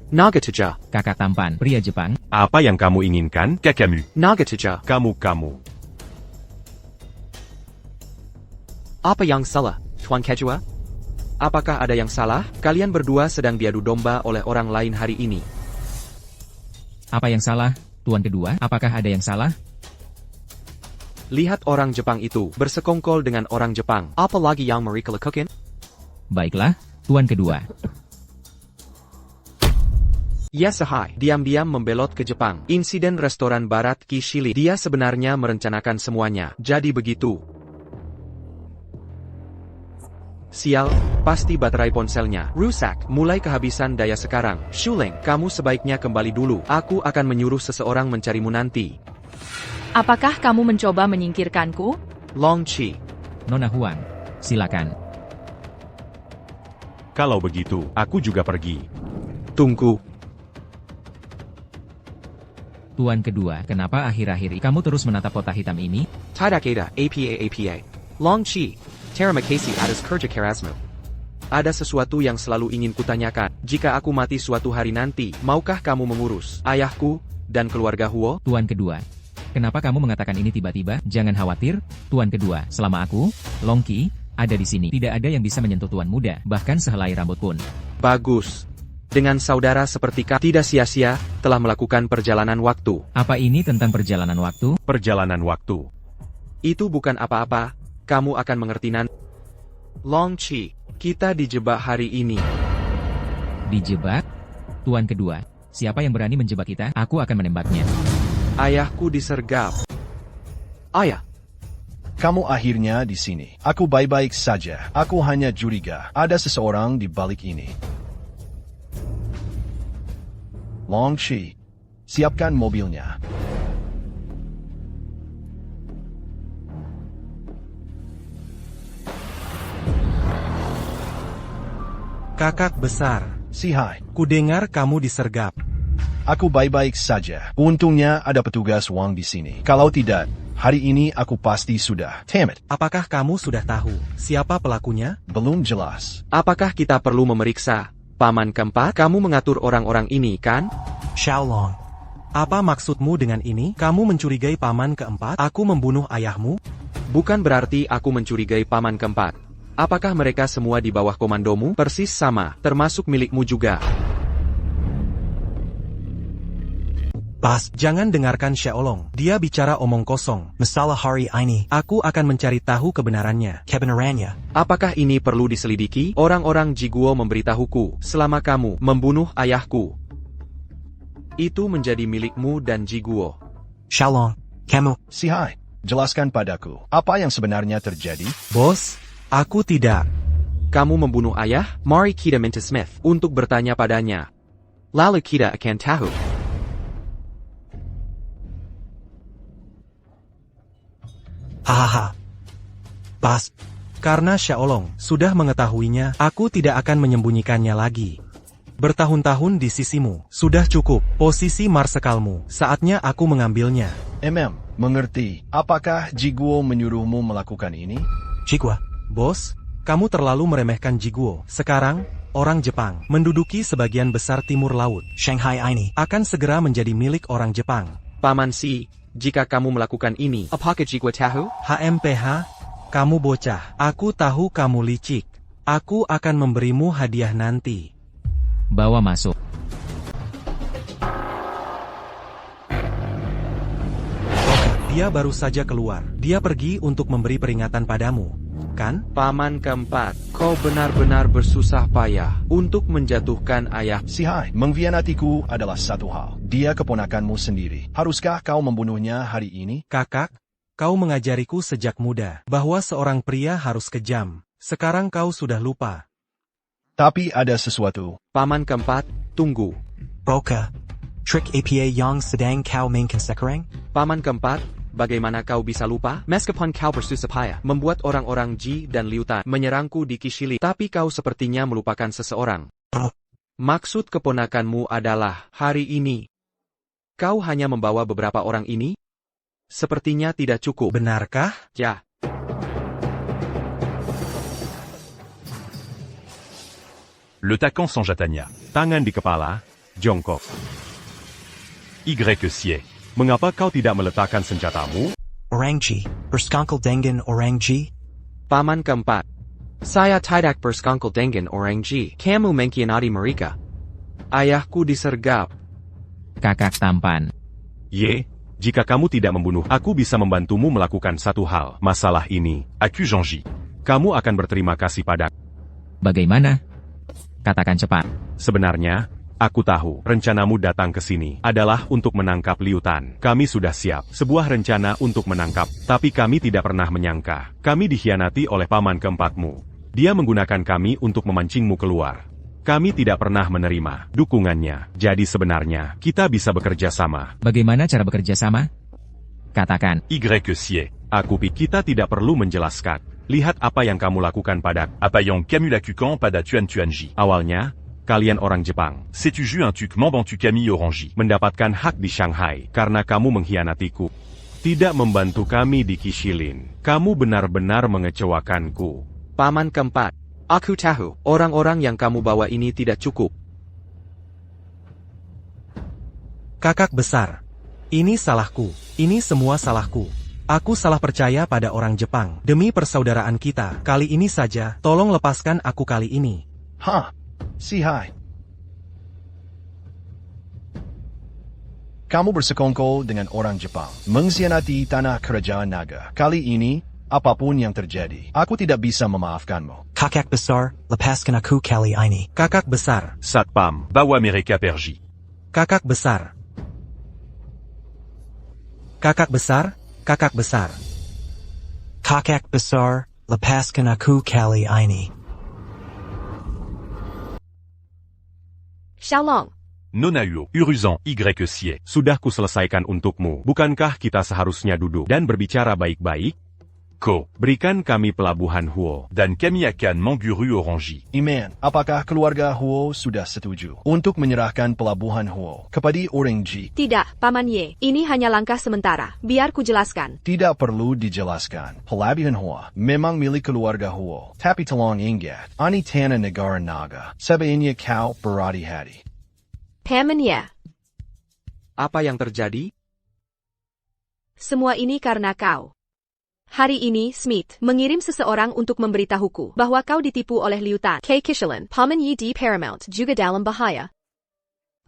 Speaker 1: Nagatuja.
Speaker 4: Kakak tampan, pria Jepang.
Speaker 10: Apa yang kamu inginkan, Kakemu?
Speaker 1: Nagatuja.
Speaker 10: Kamu.
Speaker 1: Apa yang salah, Tuan Kejua? Apakah ada yang salah? Kalian berdua sedang diadu domba oleh orang lain hari ini.
Speaker 4: Apa yang salah, Tuan kedua? Apakah ada yang salah?
Speaker 1: Lihat orang Jepang itu bersekongkol dengan orang Jepang. Apalagi yang mereka lakukan?
Speaker 4: Baiklah, Tuan kedua.
Speaker 1: Ya Sahai, diam-diam membelot ke Jepang. Insiden restoran barat Kishili. Dia sebenarnya merencanakan semuanya. Jadi begitu. Sial, pasti baterai ponselnya rusak, mulai kehabisan daya sekarang. Shuling, kamu sebaiknya kembali dulu. Aku akan menyuruh seseorang mencarimu nanti.
Speaker 6: Apakah kamu mencoba menyingkirkanku?
Speaker 1: Long Chi.
Speaker 4: Nona Huang, silakan.
Speaker 10: Kalau begitu, aku juga pergi.
Speaker 1: Tunggu.
Speaker 4: Tuan kedua, kenapa akhir-akhir ini kamu terus menatap kotak hitam ini?
Speaker 1: Tadakeda, APA. Long Chi. Terima kasih atas kerja kerasmu. Ada sesuatu yang selalu ingin kutanyakan. Jika aku mati suatu hari nanti, maukah kamu mengurus ayahku dan keluarga Huo?
Speaker 4: Tuan kedua, kenapa kamu mengatakan ini tiba-tiba? Jangan khawatir, Tuan kedua, selama aku, Long Qi, ada di sini. Tidak ada yang bisa menyentuh Tuan muda, bahkan sehelai rambut pun.
Speaker 1: Bagus. Dengan saudara seperti kau, tidak sia-sia telah melakukan perjalanan waktu.
Speaker 4: Apa ini tentang perjalanan waktu?
Speaker 10: Perjalanan waktu.
Speaker 1: Itu bukan apa-apa. Kamu akan mengerti nanti. Long Chi, kita dijebak hari ini.
Speaker 4: Dijebak? Tuan kedua, siapa yang berani menjebak kita? Aku akan menembaknya.
Speaker 1: Ayahku disergap. Ayah.
Speaker 5: Kamu akhirnya di sini. Aku baik-baik saja. Aku hanya curiga. Ada seseorang di balik ini. Long Chi, siapkan mobilnya.
Speaker 3: Kakak besar,
Speaker 5: Sihai,
Speaker 3: kudengar kamu disergap.
Speaker 5: aku baik-baik saja. Untungnya ada petugas Wang di sini. Kalau tidak, hari ini aku pasti sudah tamat.
Speaker 3: Apakah kamu sudah tahu siapa pelakunya?
Speaker 5: Belum jelas.
Speaker 1: Apakah kita perlu memeriksa paman keempat? Kamu mengatur orang-orang ini, kan?
Speaker 9: Xiaolong.
Speaker 3: Apa maksudmu dengan ini? Kamu mencurigai paman keempat? Aku membunuh ayahmu?
Speaker 1: Bukan berarti aku mencurigai paman keempat. Apakah mereka semua di bawah komandomu? Persis sama, termasuk milikmu juga.
Speaker 3: Pas, jangan dengarkan Xiaolong. Dia bicara omong kosong.
Speaker 9: Masalah hari ini.
Speaker 3: Aku akan mencari tahu kebenarannya.
Speaker 9: Kebenarannya.
Speaker 1: Apakah ini perlu diselidiki? Orang-orang Jiguo memberitahuku, selama kamu membunuh ayahku, itu menjadi milikmu dan Jiguo.
Speaker 9: Xiaolong, kamu.
Speaker 5: Sihai, jelaskan padaku, apa yang sebenarnya terjadi?
Speaker 3: Bos, aku tidak.
Speaker 1: Kamu membunuh ayah? Mari kita minta Smith untuk bertanya padanya. Lalu kita akan tahu.
Speaker 3: Hahaha. Pas. Karena Xiaolong sudah mengetahuinya, aku tidak akan menyembunyikannya lagi. Bertahun-tahun di sisimu, sudah cukup. Posisi marsekalmu, saatnya aku mengambilnya.
Speaker 5: Mengerti. Apakah Jiguo menyuruhmu melakukan ini?
Speaker 3: Jigwa, bos, kamu terlalu meremehkan Jiguo. Sekarang, orang Jepang menduduki sebagian besar timur laut. Shanghai ini akan segera menjadi milik orang Jepang.
Speaker 1: Paman Si, jika kamu melakukan ini, apakah Jiguo tahu?
Speaker 3: HMPH, kamu bocah. Aku tahu kamu licik. Aku akan memberimu hadiah nanti.
Speaker 4: Bawa masuk.
Speaker 3: Dia baru saja keluar. Dia pergi untuk memberi peringatan padamu. Kan?
Speaker 1: Paman keempat, kau benar-benar bersusah payah untuk menjatuhkan ayah.
Speaker 5: Sihai, mengkhianatiku adalah satu hal. Dia keponakanmu sendiri. Haruskah kau membunuhnya hari ini?
Speaker 3: Kakak, kau mengajariku sejak muda bahwa seorang pria harus kejam. Sekarang kau sudah lupa.
Speaker 5: Tapi ada sesuatu.
Speaker 1: Paman keempat, tunggu.
Speaker 9: Boka. Trick APA yang sedang kau mainkan sekarang?
Speaker 1: Paman keempat, bagaimana kau bisa lupa? Meskipun kau bersusah payah membuat orang-orang Ji dan Liutan menyerangku di Kishili, tapi kau sepertinya melupakan seseorang. Maksud keponakanmu adalah hari ini. Kau hanya membawa beberapa orang ini? Sepertinya tidak cukup.
Speaker 3: Benarkah?
Speaker 1: Ya.
Speaker 11: Le Takan Sanjatanya.
Speaker 10: Tangan di kepala, jongkok.
Speaker 11: Y Sie.
Speaker 10: Mengapa kau tidak meletakkan senjatamu?
Speaker 9: Orang Ji, berskongkol dengan orang Ji?
Speaker 1: Paman keempat. Saya tidak berskongkol dengan orang Ji. Kamu mengkhianati mereka. Ayahku disergap.
Speaker 4: Kakak tampan.
Speaker 10: Jika kamu tidak membunuh, aku bisa membantumu melakukan satu hal. Masalah ini,
Speaker 11: Aku Jean-Ji.
Speaker 10: kamu akan berterima kasih pada.
Speaker 4: Bagaimana? Katakan cepat.
Speaker 10: Sebenarnya, aku tahu rencanamu datang ke sini adalah untuk menangkap Liutan. Kami sudah siap. Sebuah rencana untuk menangkap, tapi kami tidak pernah menyangka. Kami dikhianati oleh paman keempatmu. Dia menggunakan kami untuk memancingmu keluar. Kami tidak pernah menerima dukungannya. Jadi sebenarnya, kita bisa bekerja sama.
Speaker 4: Bagaimana cara bekerja sama? Katakan.
Speaker 11: Y Sie.
Speaker 10: Aku pikir kita tidak perlu menjelaskan. Lihat apa yang kamu lakukan pada.
Speaker 11: Apayang Camus Lacucan pada Tuan-Tuanji.
Speaker 10: Awalnya, kalian orang Jepang.
Speaker 11: C'est-tu ju un tuk membantu Camille Orangi.
Speaker 10: Mendapatkan hak di Shanghai karena kamu mengkhianatiku. Tidak membantu kami di Kishilin. Kamu benar-benar mengecewakanku.
Speaker 1: Paman keempat. Aku tahu, orang-orang yang kamu bawa ini tidak cukup.
Speaker 3: Kakak besar. Ini salahku. Ini semua salahku. Aku salah percaya pada orang Jepang. Demi persaudaraan kita, kali ini saja, tolong lepaskan aku kali ini.
Speaker 5: Sihai. Kamu bersekongkol dengan orang Jepang, mengkhianati tanah kerajaan naga. Kali ini, apapun yang terjadi, aku tidak bisa memaafkanmu.
Speaker 9: Kakak besar, lepaskan aku kali ini.
Speaker 3: Kakak besar.
Speaker 11: Satpam. Bawa mereka pergi.
Speaker 3: Kakak besar. Kakak besar. Kakak besar.
Speaker 9: Kakak besar, lepaskan aku kali ini.
Speaker 2: Xiaolong.
Speaker 11: Nonauo. Uruzan. Y Sie.
Speaker 10: Sudah kuselesaikan untukmu. Bukankah kita seharusnya duduk dan berbicara baik-baik?
Speaker 11: Ko.
Speaker 10: Berikan kami pelabuhan Huo.
Speaker 11: Dan kami akan mengguru Orangi.
Speaker 5: Apakah keluarga Huo sudah setuju untuk menyerahkan pelabuhan Huo kepada orang Ji?
Speaker 2: Tidak, Paman Ye. Ini hanya langkah sementara. Biar ku jelaskan.
Speaker 5: Tidak perlu dijelaskan. Pelabuhan Huo memang milik keluarga Huo. Tapi tolong ingat, ini tanah negara naga. Sebaiknya kau berhati-hati.
Speaker 2: Paman Ye.
Speaker 1: Apa yang terjadi?
Speaker 2: Semua ini karena kau. Hari ini, Smith mengirim seseorang untuk memberitahuku bahwa kau ditipu oleh Liutan, K. Kishilin, Paman Yi di Paramount, juga dalam bahaya.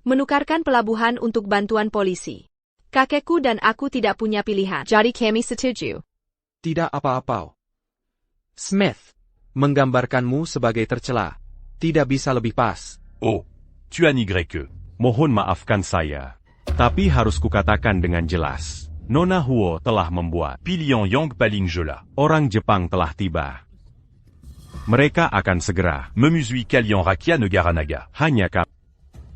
Speaker 2: Menukarkan pelabuhan untuk bantuan polisi. Kakekku dan aku tidak punya pilihan, jadi kami setuju.
Speaker 1: Tidak apa-apa. Smith, menggambarkanmu sebagai tercela. Tidak bisa lebih pas.
Speaker 11: Oh, Tuan Y.
Speaker 10: Mohon maafkan saya. Tapi harus kukatakan dengan jelas. Nona Huo telah membuat
Speaker 11: Pilihan Yang Paling Jola.
Speaker 10: orang Jepang telah tiba. Mereka akan segera.
Speaker 11: Memuzui Kalian Rakia Negara Naga.
Speaker 10: Hanya kami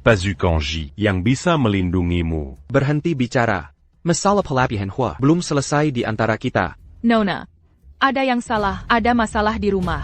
Speaker 11: Pazu Kanji.
Speaker 10: yang bisa melindungimu.
Speaker 1: Berhenti bicara. Masalah pelatihan Hua belum selesai di antara kita.
Speaker 6: Nona. Ada yang salah, ada masalah di rumah.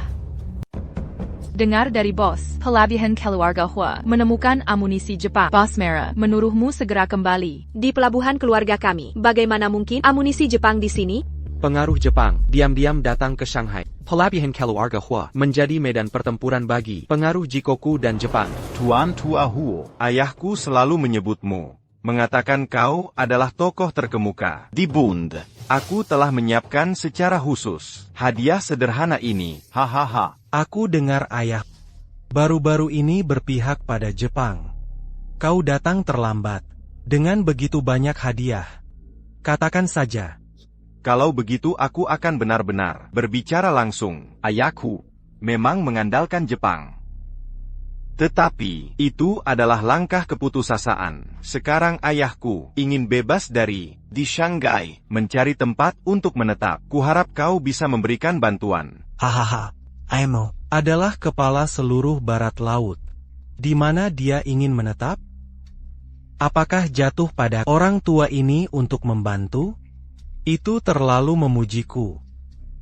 Speaker 6: Dengar dari bos, pelabuhan keluarga Hua menemukan amunisi Jepang. Bos Merah menuruhmu segera kembali.
Speaker 2: Di pelabuhan keluarga kami, bagaimana mungkin amunisi Jepang di sini?
Speaker 1: Pengaruh Jepang diam-diam datang ke Shanghai. Pelabuhan keluarga Hua menjadi medan pertempuran bagi pengaruh Jikoku dan Jepang.
Speaker 7: Tuan Tua Huo.
Speaker 8: Ayahku selalu menyebutmu, mengatakan kau adalah tokoh terkemuka
Speaker 7: Di Bund.
Speaker 8: Aku telah menyiapkan secara khusus hadiah sederhana ini.
Speaker 7: Hahaha.
Speaker 3: Aku dengar ayah baru-baru ini berpihak pada Jepang. Kau datang terlambat dengan begitu banyak hadiah. Katakan saja.
Speaker 8: Kalau begitu aku akan benar-benar berbicara langsung.
Speaker 7: Ayahku.
Speaker 8: Memang mengandalkan Jepang. Tetapi, itu adalah langkah keputusasaan. Sekarang ayahku ingin bebas dari di Shanghai, mencari tempat untuk menetap. Kuharap kau bisa memberikan bantuan.
Speaker 9: Hahaha. Aemo.
Speaker 3: Adalah kepala seluruh barat laut. Di mana dia ingin menetap? Apakah jatuh pada orang tua ini untuk membantu? Itu terlalu memujiku.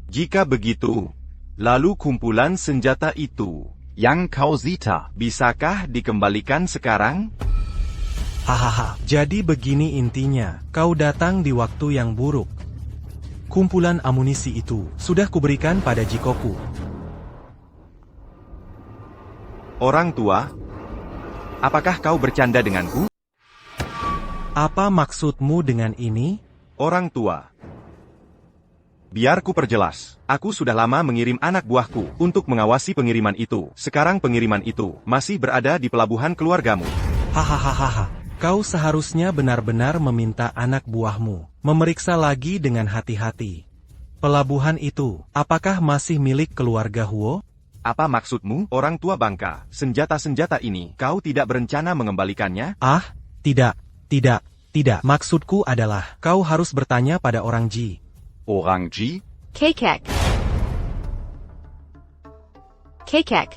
Speaker 8: Jika begitu, lalu kumpulan senjata itu,
Speaker 7: Yang kau zita.
Speaker 8: bisakah dikembalikan sekarang?
Speaker 3: Hahaha. Jadi begini intinya, kau datang di waktu yang buruk. Kumpulan amunisi itu sudah kuberikan pada Jikoku.
Speaker 8: Orang tua, apakah kau bercanda denganku?
Speaker 3: Apa maksudmu dengan ini?
Speaker 8: Orang tua. Biar ku perjelas, aku sudah lama mengirim anak buahku untuk mengawasi pengiriman itu. Sekarang pengiriman itu masih berada di pelabuhan keluargamu.
Speaker 3: Hahaha. Kau seharusnya benar-benar meminta anak buahmu memeriksa lagi dengan hati-hati. Pelabuhan itu, apakah masih milik keluarga Huo?
Speaker 8: Apa maksudmu, orang tua bangka? Senjata-senjata ini, kau tidak berencana mengembalikannya?
Speaker 3: Ah, tidak. Maksudku adalah, kau harus bertanya pada orang Ji.
Speaker 7: Orang Ji.
Speaker 2: Kekek.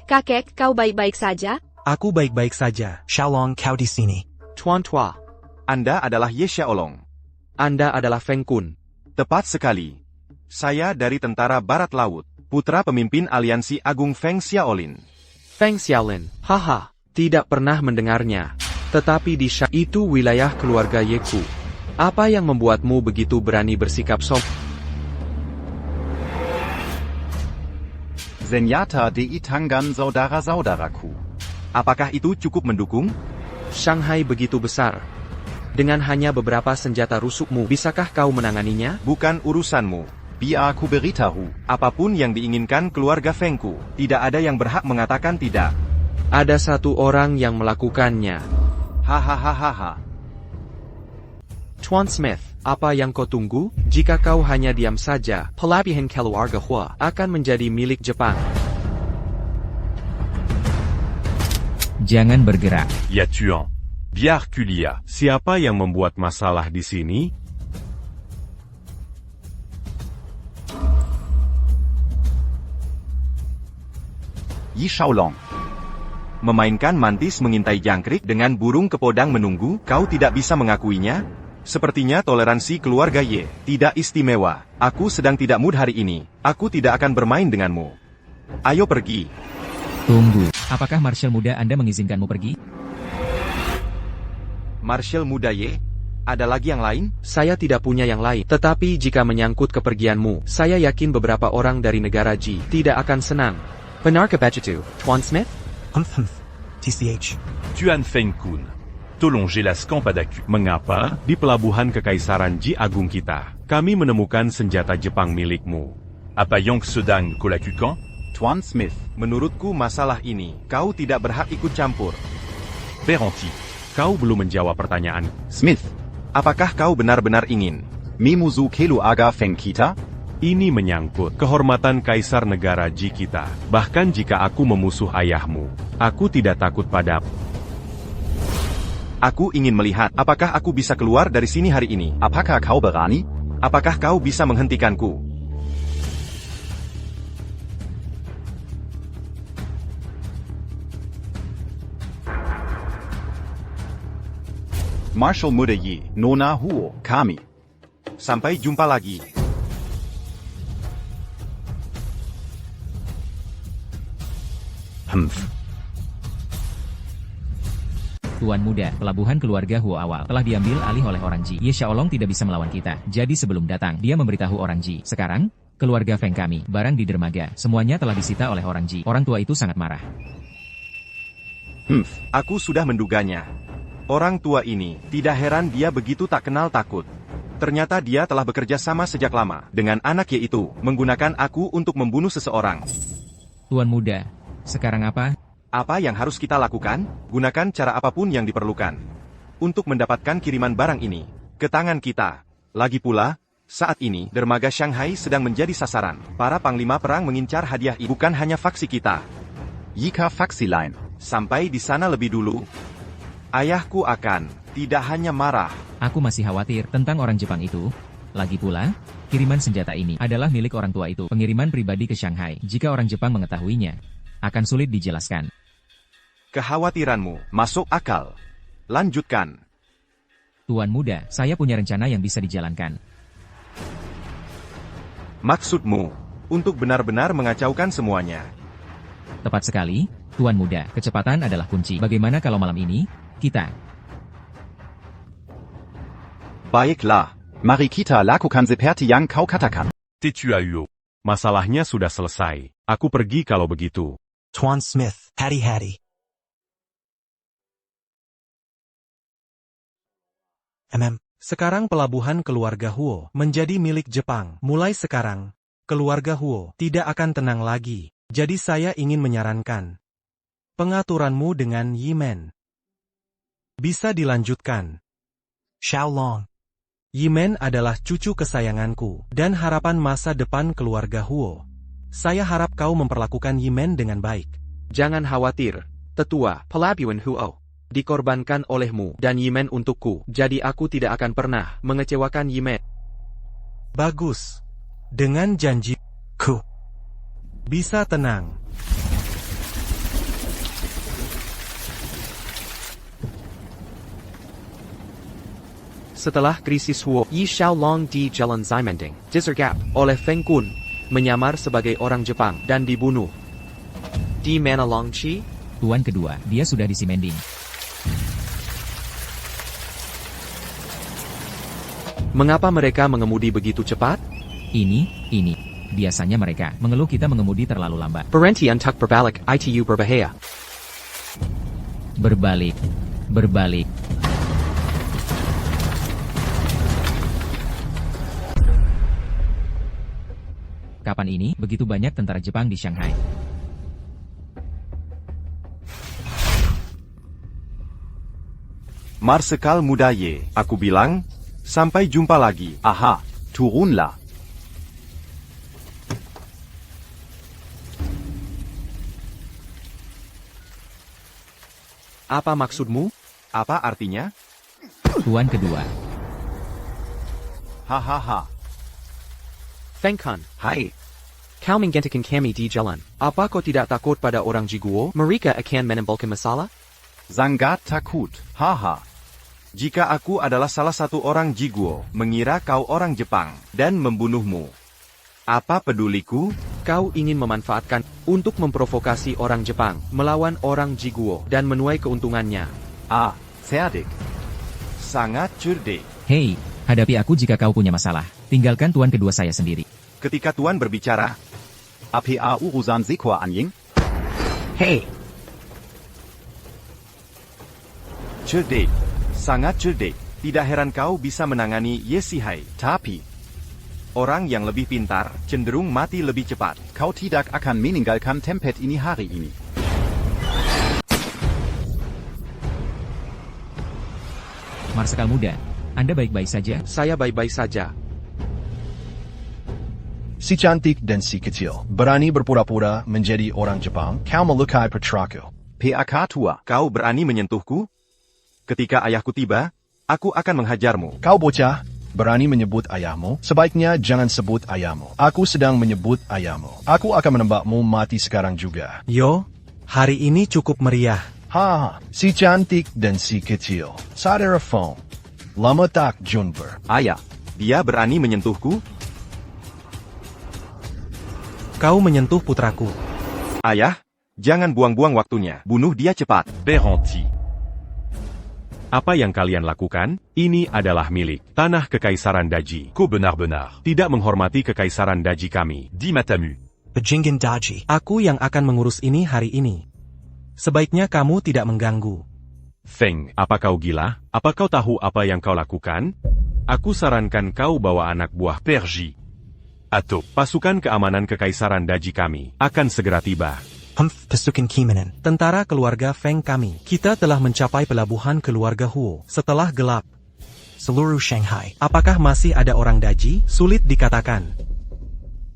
Speaker 2: Kakek, kau baik-baik saja?
Speaker 3: Aku baik-baik saja.
Speaker 9: Xiaolong kau di sini.
Speaker 1: Tuan Tua,
Speaker 8: Anda adalah Ye Xiaolong.
Speaker 1: Anda adalah Feng Kun.
Speaker 8: Tepat sekali. Saya dari Tentara Barat Laut, putra pemimpin Aliansi Agung Feng Xiaolin.
Speaker 1: Feng Xiaolin, haha, tidak pernah mendengarnya. Tetapi di Shanghai itu wilayah keluarga Yeku. Apa yang membuatmu begitu berani bersikap
Speaker 7: Zenyatta di Tangan saudara-saudaraku.
Speaker 8: Apakah itu cukup mendukung?
Speaker 1: Shanghai begitu besar. Dengan hanya beberapa senjata rusukmu, bisakah kau menanganinya?
Speaker 8: Bukan urusanmu.
Speaker 7: Biar ku beritahu.
Speaker 8: Apapun yang diinginkan keluarga Fengku, tidak ada yang berhak mengatakan tidak.
Speaker 1: Ada satu orang yang melakukannya.
Speaker 8: Hahaha.
Speaker 1: Tuan Smith, apa yang kau tunggu? Jika kau hanya diam saja, pelabuhan keluarga Hua akan menjadi milik Jepang.
Speaker 4: Jangan bergerak.
Speaker 11: Ya Tuan. Biar Kulia.
Speaker 10: Siapa yang membuat masalah di sini?
Speaker 7: Yi Xiaolong.
Speaker 8: Memainkan mantis mengintai jangkrik dengan burung kepodang menunggu, kau tidak bisa mengakuinya? Sepertinya toleransi keluarga Ye tidak istimewa. Aku sedang tidak mood hari ini. Aku tidak akan bermain denganmu. Ayo pergi.
Speaker 4: Tunggu. Apakah Marshal muda Anda mengizinkanmu pergi?
Speaker 8: Marshal muda Ye? Ada lagi yang lain?
Speaker 1: Saya tidak punya yang lain. Tetapi jika menyangkut kepergianmu, saya yakin beberapa orang dari negara Ji tidak akan senang. Benarkah begitu, Tuan Smith?
Speaker 9: TCH.
Speaker 11: Tuan Feng Kun. Tolong jelaskan padaku.
Speaker 10: Mengapa, di pelabuhan Kekaisaran Ji Agung kita, kami menemukan senjata Jepang milikmu?
Speaker 11: Apa yang sedang kau lakukan?
Speaker 7: Tuan Smith.
Speaker 8: Menurutku masalah ini, kau tidak berhak ikut campur.
Speaker 11: Peranti.
Speaker 10: Kau belum menjawab pertanyaan.
Speaker 7: Smith.
Speaker 8: Apakah kau benar-benar ingin
Speaker 7: Mimuzu Kelu Aga Feng kita?
Speaker 10: Ini menyangkut kehormatan Kaisar Negara Ji kita. Bahkan jika aku memusuh ayahmu, aku tidak takut pada.
Speaker 8: Aku ingin melihat apakah aku bisa keluar dari sini hari ini.
Speaker 7: Apakah kau berani?
Speaker 8: Apakah kau bisa menghentikanku?
Speaker 7: Marshal Muda Yi, Nona Huo, kami.
Speaker 8: Sampai jumpa lagi.
Speaker 4: Tuan muda, pelabuhan keluarga Huo awal telah diambil alih oleh orang Ji. Ye Xiaolong tidak bisa melawan kita. Jadi sebelum datang, dia memberitahu orang Ji. Sekarang, keluarga Feng kami, barang di dermaga, semuanya telah disita oleh orang Ji. Orang tua itu sangat marah.
Speaker 8: Aku sudah menduganya. Orang tua ini, tidak heran dia begitu tak kenal takut. Ternyata dia telah bekerja sama sejak lama dengan anak yaitu menggunakan aku untuk membunuh seseorang.
Speaker 4: Tuan muda, sekarang apa?
Speaker 8: Apa yang harus kita lakukan? Gunakan cara apapun yang diperlukan untuk mendapatkan kiriman barang ini ke tangan kita. Lagi pula, saat ini dermaga Shanghai sedang menjadi sasaran. Para panglima perang mengincar hadiah ini, bukan hanya faksi kita.
Speaker 7: Jika faksi lain
Speaker 8: sampai di sana lebih dulu, ayahku akan tidak hanya marah.
Speaker 4: Aku masih khawatir tentang orang Jepang itu. Lagi pula, kiriman senjata ini adalah milik orang tua itu. Pengiriman pribadi ke Shanghai. Jika orang Jepang mengetahuinya, akan sulit dijelaskan.
Speaker 8: Kekhawatiranmu masuk akal. Lanjutkan.
Speaker 4: Tuan muda, saya punya rencana yang bisa dijalankan.
Speaker 8: Maksudmu, untuk benar-benar mengacaukan semuanya?
Speaker 4: Tepat sekali, Tuan muda, kecepatan adalah kunci. Bagaimana kalau malam ini, kita...
Speaker 7: Baiklah, mari kita lakukan seperti yang kau katakan.
Speaker 11: T'es-tu à Huo?
Speaker 10: Masalahnya sudah selesai. Aku pergi kalau begitu.
Speaker 9: Tuan Smith, Hattie.
Speaker 3: Sekarang pelabuhan keluarga Huo menjadi milik Jepang. Mulai sekarang, keluarga Huo tidak akan tenang lagi. Jadi saya ingin menyarankan pengaturanmu dengan Yimen bisa dilanjutkan.
Speaker 9: Xiaolong.
Speaker 3: Yimen adalah cucu kesayanganku dan harapan masa depan keluarga Huo. Saya harap kau memperlakukan Yimen dengan baik.
Speaker 1: Jangan khawatir, tetua, pelabuhan Huo dikorbankan olehmu dan Yimen untukku, jadi aku tidak akan pernah mengecewakan Yimen.
Speaker 3: Bagus. Dengan janjiku, bisa tenang.
Speaker 1: Setelah krisis Huo, Yi Xiaolong di Jalan Zimending, disergap oleh Feng Kun, menyamar sebagai orang Jepang dan dibunuh. Di mana Long Qi?
Speaker 4: Tuan kedua, dia sudah di Simending.
Speaker 1: Mengapa mereka mengemudi begitu cepat?
Speaker 4: Ini. Biasanya mereka mengeluh kita mengemudi terlalu lambat.
Speaker 1: Berhenti untuk berbalik, itu berbahaya.
Speaker 4: Berbalik. Kapan ini, begitu banyak tentara Jepang di Shanghai?
Speaker 8: Marsekal Muda Ye, aku bilang, sampai jumpa lagi.
Speaker 7: Aha, turunlah.
Speaker 1: Apa maksudmu?
Speaker 8: Apa artinya?
Speaker 4: Tuan kedua.
Speaker 7: Hahaha.
Speaker 1: Feng Kun,
Speaker 7: Hai.
Speaker 1: kau menggantikan kami di jalan. Apa kau tidak takut pada orang Jiguo? Mereka akan menimbulkan masalah?
Speaker 7: Sangat takut. Haha.
Speaker 8: Jika aku adalah salah satu orang Jiguo, mengira kau orang Jepang, dan membunuhmu. Apa peduliku?
Speaker 1: Kau ingin memanfaatkan untuk memprovokasi orang Jepang melawan orang Jiguo dan menuai keuntungannya.
Speaker 7: Ah, cerdik.
Speaker 8: Sangat cerdik.
Speaker 4: Hei, hadapi aku jika kau punya masalah. Tinggalkan tuan kedua saya sendiri.
Speaker 8: Ketika Tuan berbicara,
Speaker 7: APA urusan sekor anjing?
Speaker 1: Hei,
Speaker 8: cerdik. Sangat cerdik. Tidak heran kau bisa menangani Yesihai.
Speaker 7: Tapi,
Speaker 8: orang yang lebih pintar cenderung mati lebih cepat.
Speaker 7: kau tidak akan meninggalkan tempat ini hari ini.
Speaker 4: Marsekal muda, Anda baik-baik saja?
Speaker 1: saya baik-baik saja.
Speaker 5: Si cantik dan si kecil berani berpura-pura menjadi orang Jepang. Kau melukai putraku.
Speaker 7: PAK tua.
Speaker 8: Kau berani menyentuhku? Ketika ayahku tiba, aku akan menghajarmu.
Speaker 5: Kau bocah, berani menyebut ayahmu? Sebaiknya jangan sebut ayahmu. Aku sedang menyebut ayahmu. Aku akan menembakmu mati sekarang juga.
Speaker 3: Yo, hari ini cukup meriah.
Speaker 5: Si cantik dan si kecil. Saudara Fong. Lama tak jumpa.
Speaker 8: Ayah, dia berani menyentuhku?
Speaker 3: Kau menyentuh putraku.
Speaker 8: Ayah, jangan buang-buang waktunya. Bunuh dia cepat.
Speaker 11: Berhenti.
Speaker 10: Apa yang kalian lakukan? Ini adalah milik tanah Kekaisaran Daji.
Speaker 11: Ko benar-benar.
Speaker 10: Tidak menghormati Kekaisaran Daji kami.
Speaker 11: Di matamu.
Speaker 9: Bajingan Daji.
Speaker 3: Aku yang akan mengurus ini hari ini. Sebaiknya kamu tidak mengganggu.
Speaker 10: Feng, apa kau gila? Apa kau tahu apa yang kau lakukan? Aku sarankan kau bawa anak buah
Speaker 11: Perji. Atau.
Speaker 10: pasukan keamanan Kekaisaran Daji kami akan segera tiba.
Speaker 9: Pasukan Kimanan.
Speaker 3: Tentara keluarga Feng kami. Kita telah mencapai pelabuhan keluarga Huo. Setelah gelap.
Speaker 9: Seluruh Shanghai.
Speaker 3: Apakah masih ada orang Daji? Sulit dikatakan.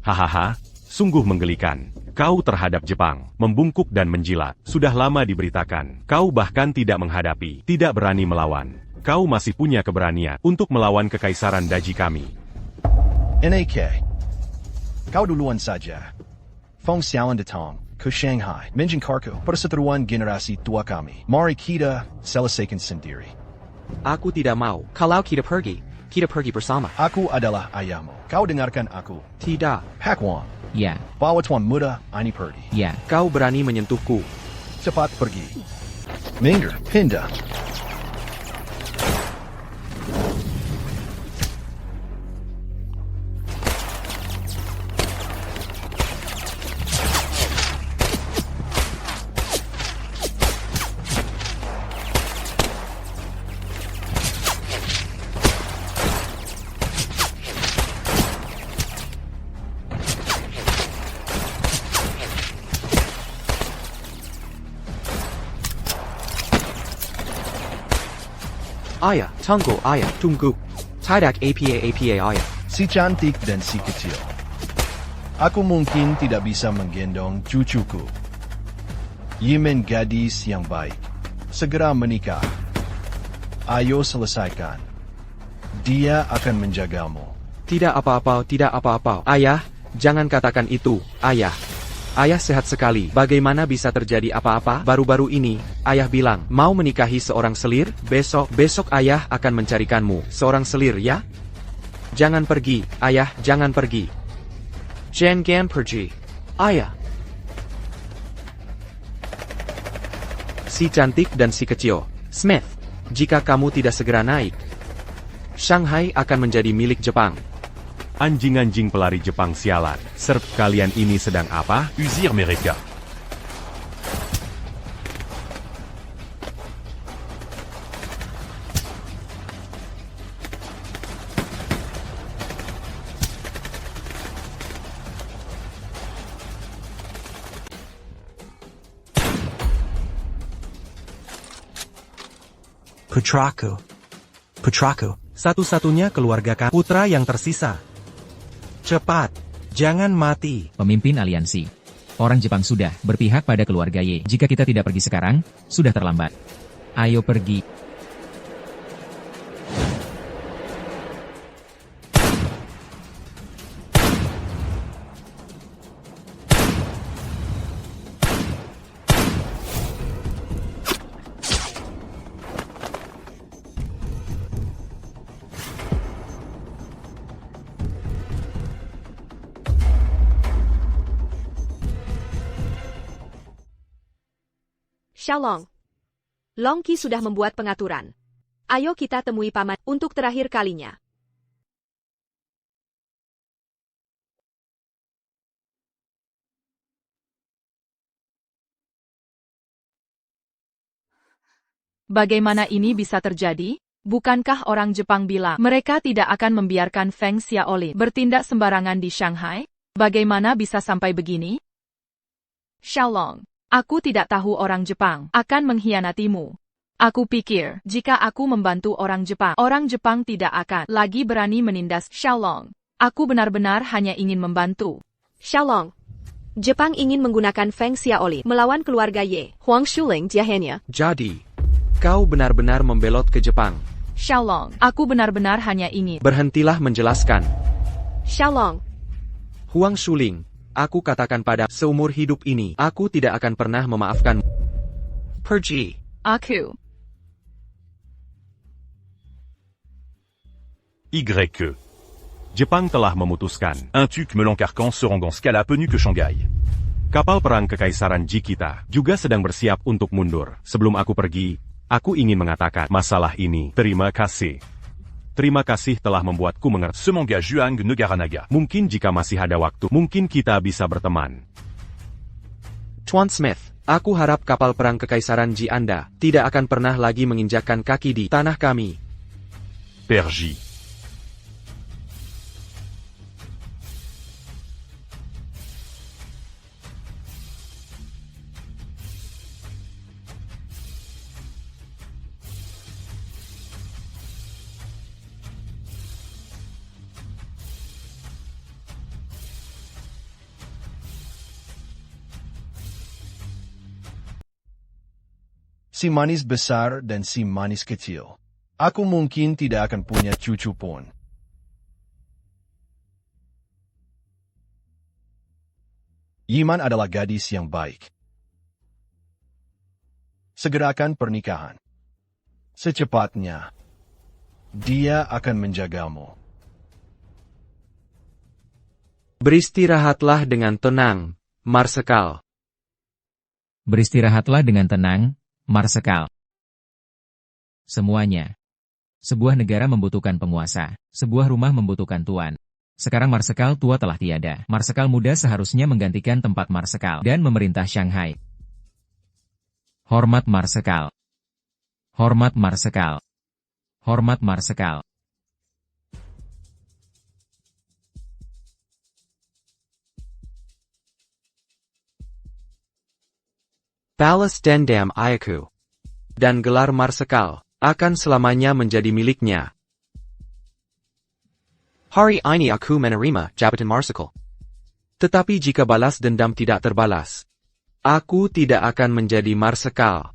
Speaker 10: Hahaha, sungguh menggelikan. Kau terhadap Jepang, membungkuk dan menjilat. Sudah lama diberitakan. Kau bahkan tidak menghadapi, tidak berani melawan. Kau masih punya keberanian untuk melawan Kekaisaran Daji kami.
Speaker 5: NAK. Kau duluan saja. Fong Xiaolan datang ke Shanghai. Menjengkarku perseteruan generasi tua kami. Mari kita selesaikan sendiri.
Speaker 1: Aku tidak mau. Kalau kita pergi bersama.
Speaker 5: Aku adalah ayahmu. Kau dengarkan aku.
Speaker 1: Tidak.
Speaker 5: Pakwan.
Speaker 4: Ya,
Speaker 5: Bawa tuan muda ini pergi.
Speaker 4: ya.
Speaker 1: Kau berani menyentuhku.
Speaker 5: Cepat pergi. Minggir, pindah.
Speaker 1: Ayah, tunggu. Tidak apa ayah.
Speaker 5: Si cantik dan si kecil. Aku mungkin tidak bisa menggendong cucuku. Yemen gadis yang baik. Segera menikah. Ayo selesaikan. Dia akan menjagamu.
Speaker 1: Tidak apa-apa. Ayah, jangan katakan itu, ayah. Ayah sehat sekali. Bagaimana bisa terjadi apa-apa? Baru-baru ini, ayah bilang, mau menikahi seorang selir, besok ayah akan mencarikanmu, seorang selir ya? Jangan pergi, ayah, jangan pergi. Jangan pergi. Ayah. Si cantik dan si kecil. Smith, jika kamu tidak segera naik, Shanghai akan menjadi milik Jepang.
Speaker 10: Anjing-anjing pelari Jepang sialan. Serp, kalian ini sedang apa?
Speaker 11: Usir mereka.
Speaker 9: Putraku.
Speaker 3: Satu-satunya keluarga putra yang tersisa. Cepat, jangan mati.
Speaker 4: Pemimpin aliansi. Orang Jepang sudah berpihak pada keluarga Ye. Jika kita tidak pergi sekarang, sudah terlambat. Ayo pergi.
Speaker 2: Xiaolong. Long Qi sudah membuat pengaturan. Ayo kita temui paman untuk terakhir kalinya.
Speaker 6: Bagaimana ini bisa terjadi? Bukankah orang Jepang bilang mereka tidak akan membiarkan Feng Xiaolin bertindak sembarangan di Shanghai? Bagaimana bisa sampai begini? Xiaolong. Aku tidak tahu orang Jepang akan mengkhianatimu. Aku pikir, jika aku membantu orang Jepang tidak akan lagi berani menindas Xiaolong. Aku benar-benar hanya ingin membantu.
Speaker 2: Xiaolong. Jepang ingin menggunakan Feng Xiaolin melawan keluarga Ye. Huang Shuling jahannya.
Speaker 1: Jadi, kau benar-benar membelot ke Jepang.
Speaker 6: Xiaolong, aku benar-benar hanya ingin.
Speaker 1: Berhentilah menjelaskan.
Speaker 2: Xiaolong.
Speaker 1: Huang Shuling. Aku katakan pada seumur hidup ini, aku tidak akan pernah memaafkan. Pergi.
Speaker 6: Aku.
Speaker 11: YE.
Speaker 10: Jepang telah memutuskan.
Speaker 11: Un Tuk Melancarcan se rend en Scala Penu que Shanghai.
Speaker 10: Kapal perang Kekaisaran Ji kita juga sedang bersiap untuk mundur. Sebelum aku pergi, aku ingin mengatakan masalah ini. Terima kasih. Terima kasih telah membuatku mengerti.
Speaker 11: Semanga Juang Negaranaga.
Speaker 10: Mungkin jika masih ada waktu, mungkin kita bisa berteman.
Speaker 1: Tuan Smith, aku harap kapal perang Kekaisaran Ji Anda tidak akan pernah lagi menginjakkan kaki di tanah kami.
Speaker 11: Pergi.
Speaker 5: Si manis besar dan si manis kecil. Aku mungkin tidak akan punya cucu pun. Yiman adalah gadis yang baik. Segerakan pernikahan. Secepatnya. Dia akan menjagamu.
Speaker 1: Beristirahatlah dengan tenang, Marsekal.
Speaker 4: Beristirahatlah dengan tenang, Marsekal. Semuanya. Sebuah negara membutuhkan penguasa. Sebuah rumah membutuhkan tuan. Sekarang Marsekal tua telah tiada. Marsekal muda seharusnya menggantikan tempat Marsekal dan memerintah Shanghai. Hormat Marsekal. Hormat Marsekal. Hormat Marsekal.
Speaker 1: Balas dendam Ayaku dan gelar Marsekal akan selamanya menjadi miliknya. Hari ini aku menerima jabatan Marsekal. Tetapi jika balas dendam tidak terbalas, aku tidak akan menjadi Marsekal.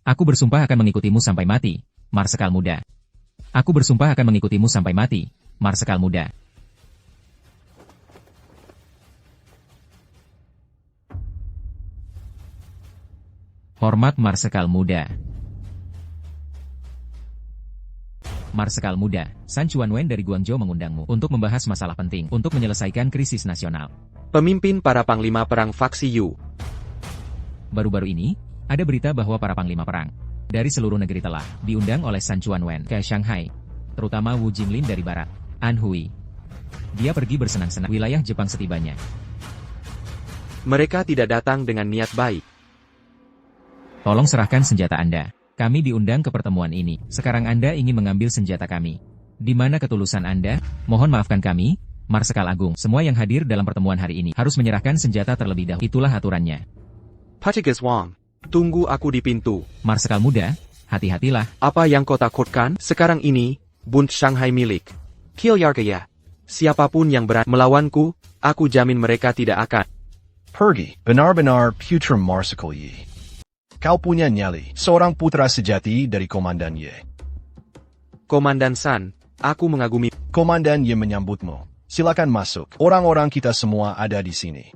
Speaker 4: Aku bersumpah akan mengikutimu sampai mati, Marsekal muda. Aku bersumpah akan mengikutimu sampai mati, Marsekal muda. Hormat Marsekal muda. Marsekal muda, San Chuanwen dari Guangzhou mengundangmu untuk membahas masalah penting untuk menyelesaikan krisis nasional.
Speaker 1: Pemimpin para panglima perang faksi Yu.
Speaker 4: Baru-baru ini, ada berita bahwa para panglima perang dari seluruh negeri telah diundang oleh San Chuanwen ke Shanghai, terutama Wu Jinglin dari barat, An Hui. Dia pergi bersenang-senang wilayah Jepang setibanya.
Speaker 1: Mereka tidak datang dengan niat baik.
Speaker 4: Tolong serahkan senjata Anda. Kami diundang ke pertemuan ini. Sekarang Anda ingin mengambil senjata kami. Di mana ketulusan Anda? Mohon maafkan kami, Marsekal Agung. Semua yang hadir dalam pertemuan hari ini harus menyerahkan senjata terlebih dahulu. Itulah aturannya.
Speaker 1: Patigas Wang, tunggu aku di pintu.
Speaker 4: Marsekal muda, hati-hatilah.
Speaker 1: Apa yang kau takutkan? Sekarang ini, Bund Shanghai milik Kilyargaya. Siapapun yang berani melawanku, aku jamin mereka tidak akan.
Speaker 5: Pergi, benar-benar putra Marsekal Yi. Kau punya nyali, seorang putra sejati dari Komandan Ye.
Speaker 1: Komandan San, aku mengagumi.
Speaker 5: Komandan Ye menyambutmu. Silakan masuk. Orang-orang kita semua ada di sini.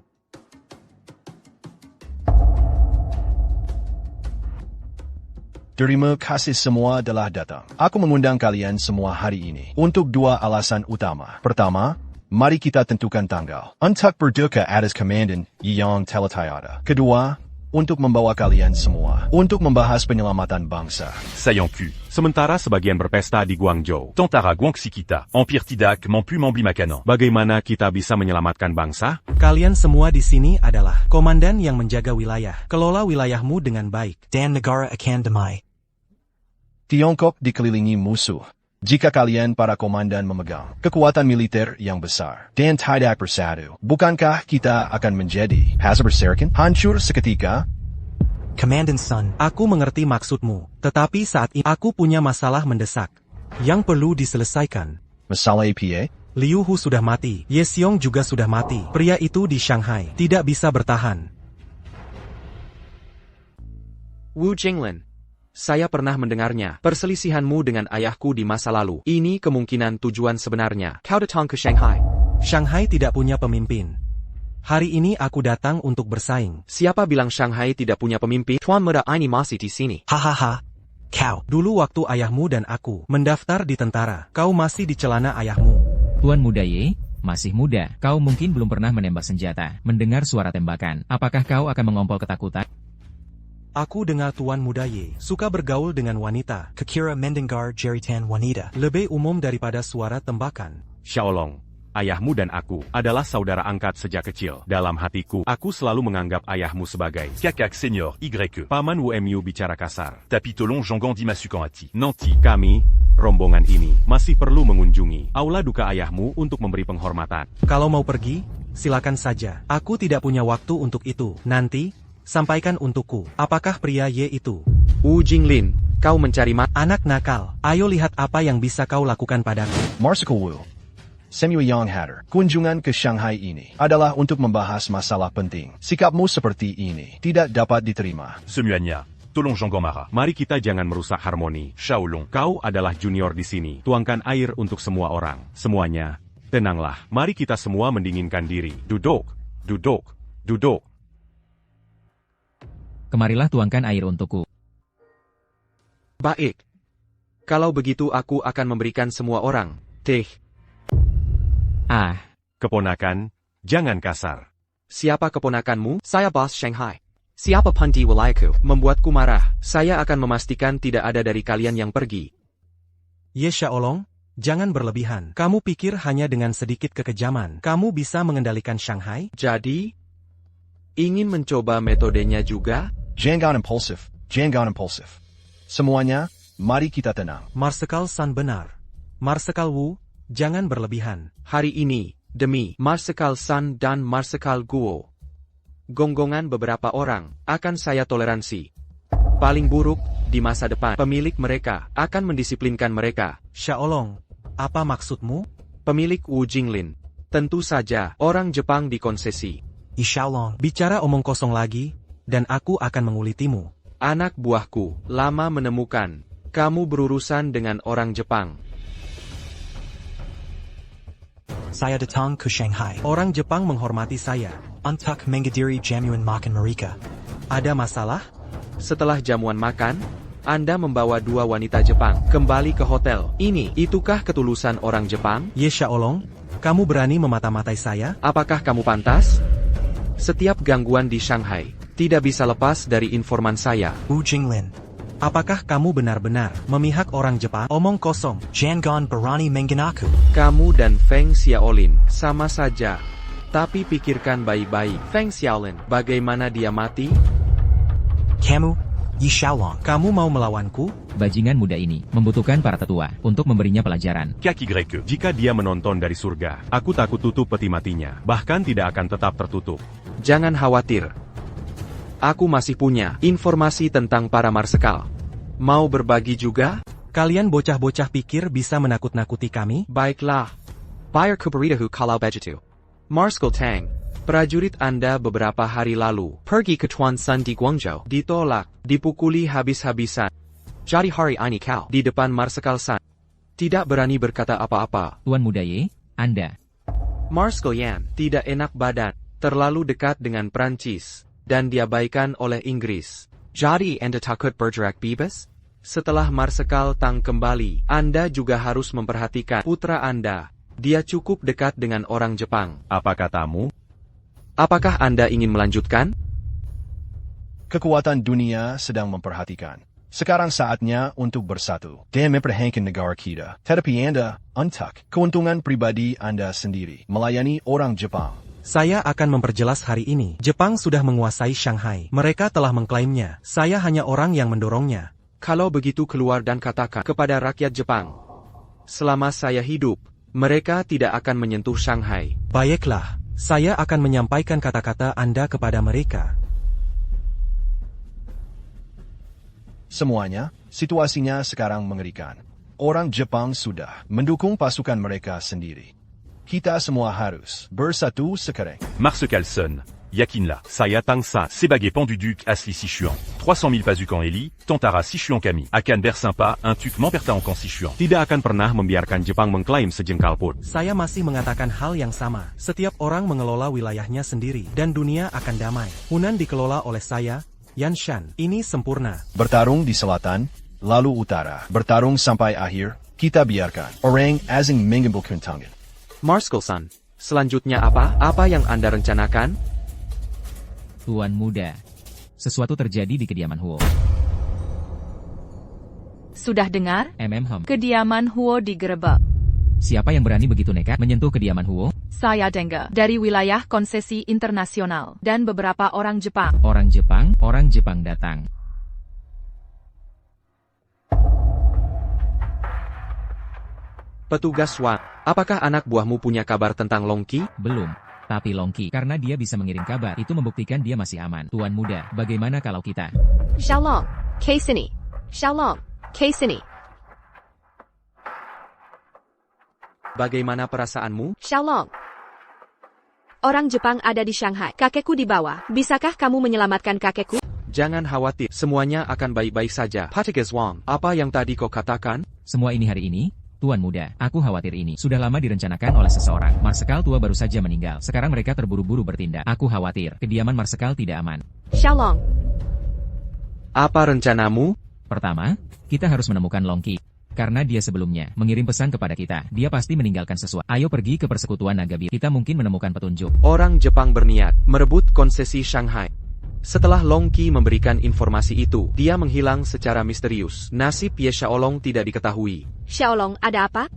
Speaker 5: Terima kasih semua telah datang. Aku mengundang kalian semua hari ini untuk dua alasan utama. Pertama, mari kita tentukan tanggal untuk berduka atas Komandan Yi yang telah tiada. Kedua, untuk membawa kalian semua untuk membahas penyelamatan bangsa.
Speaker 11: Sayanku.
Speaker 10: Sementara sebagian berpesta di Guangzhou.
Speaker 11: Tantara Guangxi kita. Empire Tidak Mampu Mambli Makanan.
Speaker 10: Bagaimana kita bisa menyelamatkan bangsa?
Speaker 3: Kalian semua di sini adalah komandan yang menjaga wilayah. Kelola wilayahmu dengan baik.
Speaker 9: Dan negara akan damai.
Speaker 5: Tiongkok dikelilingi musuh. Jika kalian para komandan memegang kekuatan militer yang besar dan tidak bersatu, bukankah kita akan menjadi berserakan hancur seketika?
Speaker 9: Komandan Sun.
Speaker 3: Aku mengerti maksudmu, tetapi saat ini aku punya masalah mendesak yang perlu diselesaikan.
Speaker 5: Masalah APA?
Speaker 3: Liu Hu sudah mati, Ye Xiong juga sudah mati. Pria itu di Shanghai tidak bisa bertahan.
Speaker 1: Wu Jinglin. Saya pernah mendengarnya. Perselisihanmu dengan ayahku di masa lalu. Ini kemungkinan tujuan sebenarnya. Kau datang ke Shanghai.
Speaker 3: Shanghai tidak punya pemimpin. Hari ini aku datang untuk bersaing.
Speaker 1: Siapa bilang Shanghai tidak punya pemimpin? Tuan muda ini masih di sini.
Speaker 9: Hahaha. Kau.
Speaker 3: Dulu waktu ayahmu dan aku mendaftar di tentara, kau masih di celana ayahmu.
Speaker 4: Tuan muda Ye, masih muda. Kau mungkin belum pernah menembak senjata. Mendengar suara tembakan. Apakah kau akan mengompol ketakutan?
Speaker 3: Aku dengar Tuan muda Ye suka bergaul dengan wanita.
Speaker 9: Kakira mendengar jeritan wanita.
Speaker 3: Lebih umum daripada suara tembakan.
Speaker 10: Xiaolong, ayahmu dan aku adalah saudara angkat sejak kecil. Dalam hatiku, aku selalu menganggap ayahmu sebagai
Speaker 11: Kakak Senior YE.
Speaker 10: paman WMU bicara kasar.
Speaker 11: Tapitolon Jongan Dimasukanati.
Speaker 10: Nanti, kami, rombongan ini, masih perlu mengunjungi aula duka ayahmu untuk memberi penghormatan.
Speaker 3: Kalau mau pergi, silakan saja. Aku tidak punya waktu untuk itu. Nanti, sampaikan untukku. Apakah pria Ye itu?
Speaker 1: Wu Jinglin, kau mencari
Speaker 3: Anak nakal, ayo lihat apa yang bisa kau lakukan padaku.
Speaker 5: Marsical Wu. Samuel Yang Hatter, kunjungan ke Shanghai ini adalah untuk membahas masalah penting. Sikapmu seperti ini tidak dapat diterima.
Speaker 11: Semuanya. Tolong Jongan Mara.
Speaker 10: Mari kita jangan merusak harmoni.
Speaker 11: Xiaolong.
Speaker 10: Kau adalah junior di sini. Tuangkan air untuk semua orang. Semuanya, tenanglah. Mari kita semua mendinginkan diri. Duduk, duduk, duduk.
Speaker 4: Kemarilah tuangkan air untukku.
Speaker 1: Baik. Kalau begitu aku akan memberikan semua orang teh.
Speaker 4: Ah,
Speaker 10: Keponakan, jangan kasar.
Speaker 1: Siapa keponakanmu? Saya bos Shanghai. Siapa pun di wilayahku membuatku marah. Saya akan memastikan tidak ada dari kalian yang pergi.
Speaker 3: Ye Xiaolong, jangan berlebihan. Kamu pikir hanya dengan sedikit kekejaman, kamu bisa mengendalikan Shanghai?
Speaker 1: Jadi, ingin mencoba metodenya juga?
Speaker 5: Jangan impulsif, jangan impulsif. Semuanya, mari kita tenang.
Speaker 3: Marsekal San benar. Marsekal Wu, jangan berlebihan.
Speaker 1: Hari ini, demi Marsekal San dan Marsekal Guo, gonggongan beberapa orang akan saya toleransi. Paling buruk, di masa depan, pemilik mereka akan mendisiplinkan mereka.
Speaker 3: Xiaolong, apa maksudmu?
Speaker 1: Pemilik Wu Jinglin, tentu saja orang Jepang dikonsesi.
Speaker 9: Xiaolong.
Speaker 3: Bicara omong kosong lagi, dan aku akan mengulitimu.
Speaker 1: Anak buahku, lama menemukan, kamu berurusan dengan orang Jepang.
Speaker 9: Saya datang ke Shanghai.
Speaker 3: Orang Jepang menghormati saya.
Speaker 9: Untuk menghadiri jamuan makan mereka.
Speaker 3: Ada masalah?
Speaker 1: Setelah jamuan makan, Anda membawa dua wanita Jepang kembali ke hotel. Itukah ketulusan orang Jepang?
Speaker 3: Ye Xiaolong, kamu berani memata-matai saya?
Speaker 1: Apakah kamu pantas? Setiap gangguan di Shanghai tidak bisa lepas dari informan saya.
Speaker 9: Wu Jinglin.
Speaker 3: Apakah kamu benar-benar memihak orang Jepang? Omong kosong.
Speaker 9: Jangan berani menghinaku.
Speaker 1: Kamu dan Feng Xiaolin sama saja. Tapi pikirkan baik-baik. Feng Xiaolin, bagaimana dia mati?
Speaker 9: Kamu, Ye Xiaolong.
Speaker 3: Kamu mau melawanku?
Speaker 4: bajingan muda ini membutuhkan para tetua untuk memberinya pelajaran.
Speaker 11: KY.
Speaker 10: Jika dia menonton dari surga, aku takut tutup peti matinya. Bahkan tidak akan tetap tertutup.
Speaker 1: Jangan khawatir. Aku masih punya informasi tentang para marsekal. Mau berbagi juga?
Speaker 3: Kalian bocah-bocah pikir bisa menakut-nakuti kami?
Speaker 1: Baiklah. Bayar kuberitahu kalau begitu. Marskal Tang, prajurit Anda beberapa hari lalu pergi ke Tuan Sun di Guangzhou. Ditolak, dipukuli habis-habisan. Jadi hari ini kau di depan Marsekal Sun. Tidak berani berkata apa-apa.
Speaker 4: Tuan muda Ye, Anda.
Speaker 1: Marskal Yan tidak enak badan, terlalu dekat dengan Prancis, dan diabaikan oleh Inggris. Jadi Anda takut bergerak bebas? Setelah Marsekal Tang kembali, Anda juga harus memperhatikan putra Anda. Dia cukup dekat dengan orang Jepang.
Speaker 10: Apa katamu?
Speaker 1: Apakah Anda ingin melanjutkan?
Speaker 5: Kekuatan dunia sedang memperhatikan. Sekarang saatnya untuk bersatu dan mempertahankan negara kita. Tetapi Anda, untuk keuntungan pribadi Anda sendiri, melayani orang Jepang.
Speaker 3: Saya akan memperjelas hari ini. Jepang sudah menguasai Shanghai. Mereka telah mengklaimnya. Saya hanya orang yang mendorongnya.
Speaker 1: Kalau begitu keluar dan katakan kepada rakyat Jepang. Selama saya hidup, mereka tidak akan menyentuh Shanghai.
Speaker 3: Baiklah, saya akan menyampaikan kata-kata Anda kepada mereka.
Speaker 5: Semuanya, situasinya sekarang mengerikan. Orang Jepang sudah mendukung pasukan mereka sendiri. Kita semua harus bersatu sekarang.
Speaker 11: Marsekal Sun. Yakinla.
Speaker 10: Saya Tang San.
Speaker 11: Sebagai pendu duc Asli Sichuan. 300 000 pasukan Eli, Tantara Sichuan kami. Akan bersampa, un tuk memperta en Sichuan.
Speaker 10: Tidak akan pernah membiarkan Jepang mengklaim sejengkal pun.
Speaker 3: Saya masih mengatakan hal yang sama. Setiap orang mengelola wilayahnya sendiri, dan dunia akan damai. Hunan dikelola oleh saya, Yan Shan. Ini sempurna.
Speaker 5: Bertarung di selatan, lalu utara. Bertarung sampai akhir, kita biarkan orang asing mengambil tangan.
Speaker 1: Marskal San, selanjutnya apa? Apa yang Anda rencanakan?
Speaker 4: Tuan Muda. Sesuatu terjadi di kediaman Huo.
Speaker 6: Sudah dengar?
Speaker 4: MMHM.
Speaker 6: Kediaman Huo digerebek.
Speaker 4: Siapa yang berani begitu nekat menyentuh kediaman Huo?
Speaker 6: Saya dengar dari wilayah konsesi internasional dan beberapa orang Jepang.
Speaker 4: Orang Jepang datang.
Speaker 1: Petugas Wang, apakah anak buahmu punya kabar tentang Long Qi?
Speaker 4: Belum. Tapi Long Qi, karena dia bisa mengirim kabar, itu membuktikan dia masih aman. Tuan Muda, bagaimana kalau kita?
Speaker 2: Xiaolong, Kei sini. Xiaolong, Kei sini.
Speaker 1: Bagaimana perasaanmu?
Speaker 2: Xiaolong. Orang Jepang ada di Shanghai. Kakekku di bawah. Bisakah kamu menyelamatkan kakekku?
Speaker 1: Jangan khawatir, semuanya akan baik-baik saja. Petugas Wang, apa yang tadi kau katakan?
Speaker 4: Semua ini hari ini? Tuan Muda, aku khawatir ini sudah lama direncanakan oleh seseorang. Marsekal tua baru saja meninggal. Sekarang mereka terburu-buru bertindak. Aku khawatir, kediaman Marsekal tidak aman.
Speaker 2: Xiaolong.
Speaker 1: Apa rencanamu?
Speaker 4: Pertama, kita harus menemukan Long Qi. Karena dia sebelumnya mengirim pesan kepada kita. Dia pasti meninggalkan sesuatu. Ayo pergi ke persekutuan naga biru. Kita mungkin menemukan petunjuk.
Speaker 1: Orang Jepang berniat merebut konsesi Shanghai. Setelah Long Qi memberikan informasi itu, dia menghilang secara misterius. Nasib Ye Xiaolong tidak diketahui.
Speaker 2: Xiaolong, ada apa?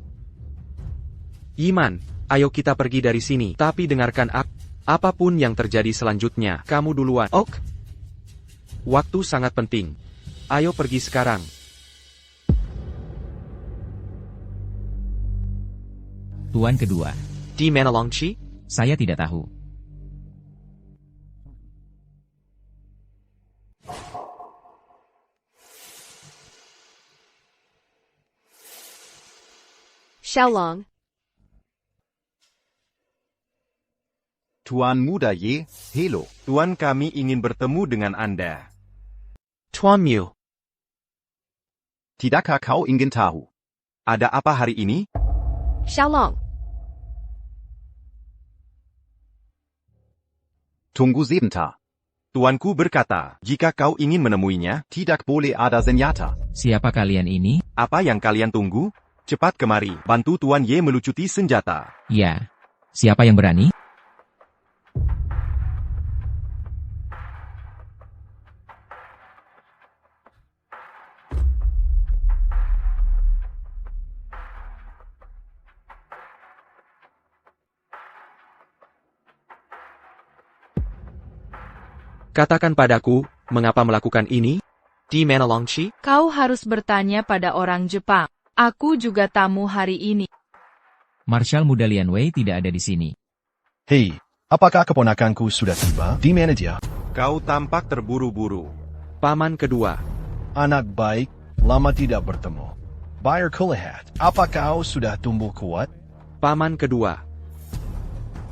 Speaker 1: Yiman, ayo kita pergi dari sini. Tapi dengarkan apapun yang terjadi selanjutnya, kamu duluan. Ok. Waktu sangat penting. Ayo pergi sekarang.
Speaker 4: Tuan kedua.
Speaker 1: Di mana Long Qi?
Speaker 4: Saya tidak tahu.
Speaker 2: Xiaolong.
Speaker 7: Tuan Muda Ye, hello.
Speaker 8: Tuan, kami ingin bertemu dengan Anda.
Speaker 1: Tuan Mu.
Speaker 7: Tidakkah kau ingin tahu?
Speaker 8: Ada apa hari ini?
Speaker 2: Xiaolong.
Speaker 7: Tunggu sebentar.
Speaker 8: Tuanku berkata, jika kau ingin menemuinya,
Speaker 7: Tidak boleh ada senjata.
Speaker 4: Siapa kalian ini?
Speaker 8: apa yang kalian tunggu? Cepat kemari, bantu Tuan Ye melucuti senjata.
Speaker 4: Ya. Siapa yang berani?
Speaker 1: Katakan padaku, mengapa melakukan ini? Di mana Long Qi?
Speaker 6: Kau harus bertanya pada orang Jepang. Aku juga tamu hari ini.
Speaker 4: Marshal Muda Lian Wei tidak ada di sini.
Speaker 5: Hei, apakah keponakanku sudah tiba? Di mana dia?
Speaker 8: Kau tampak terburu-buru.
Speaker 1: Paman kedua.
Speaker 5: Anak baik, lama tidak bertemu. Bayar kulihat, apa kau sudah tumbuh kuat?
Speaker 1: Paman kedua.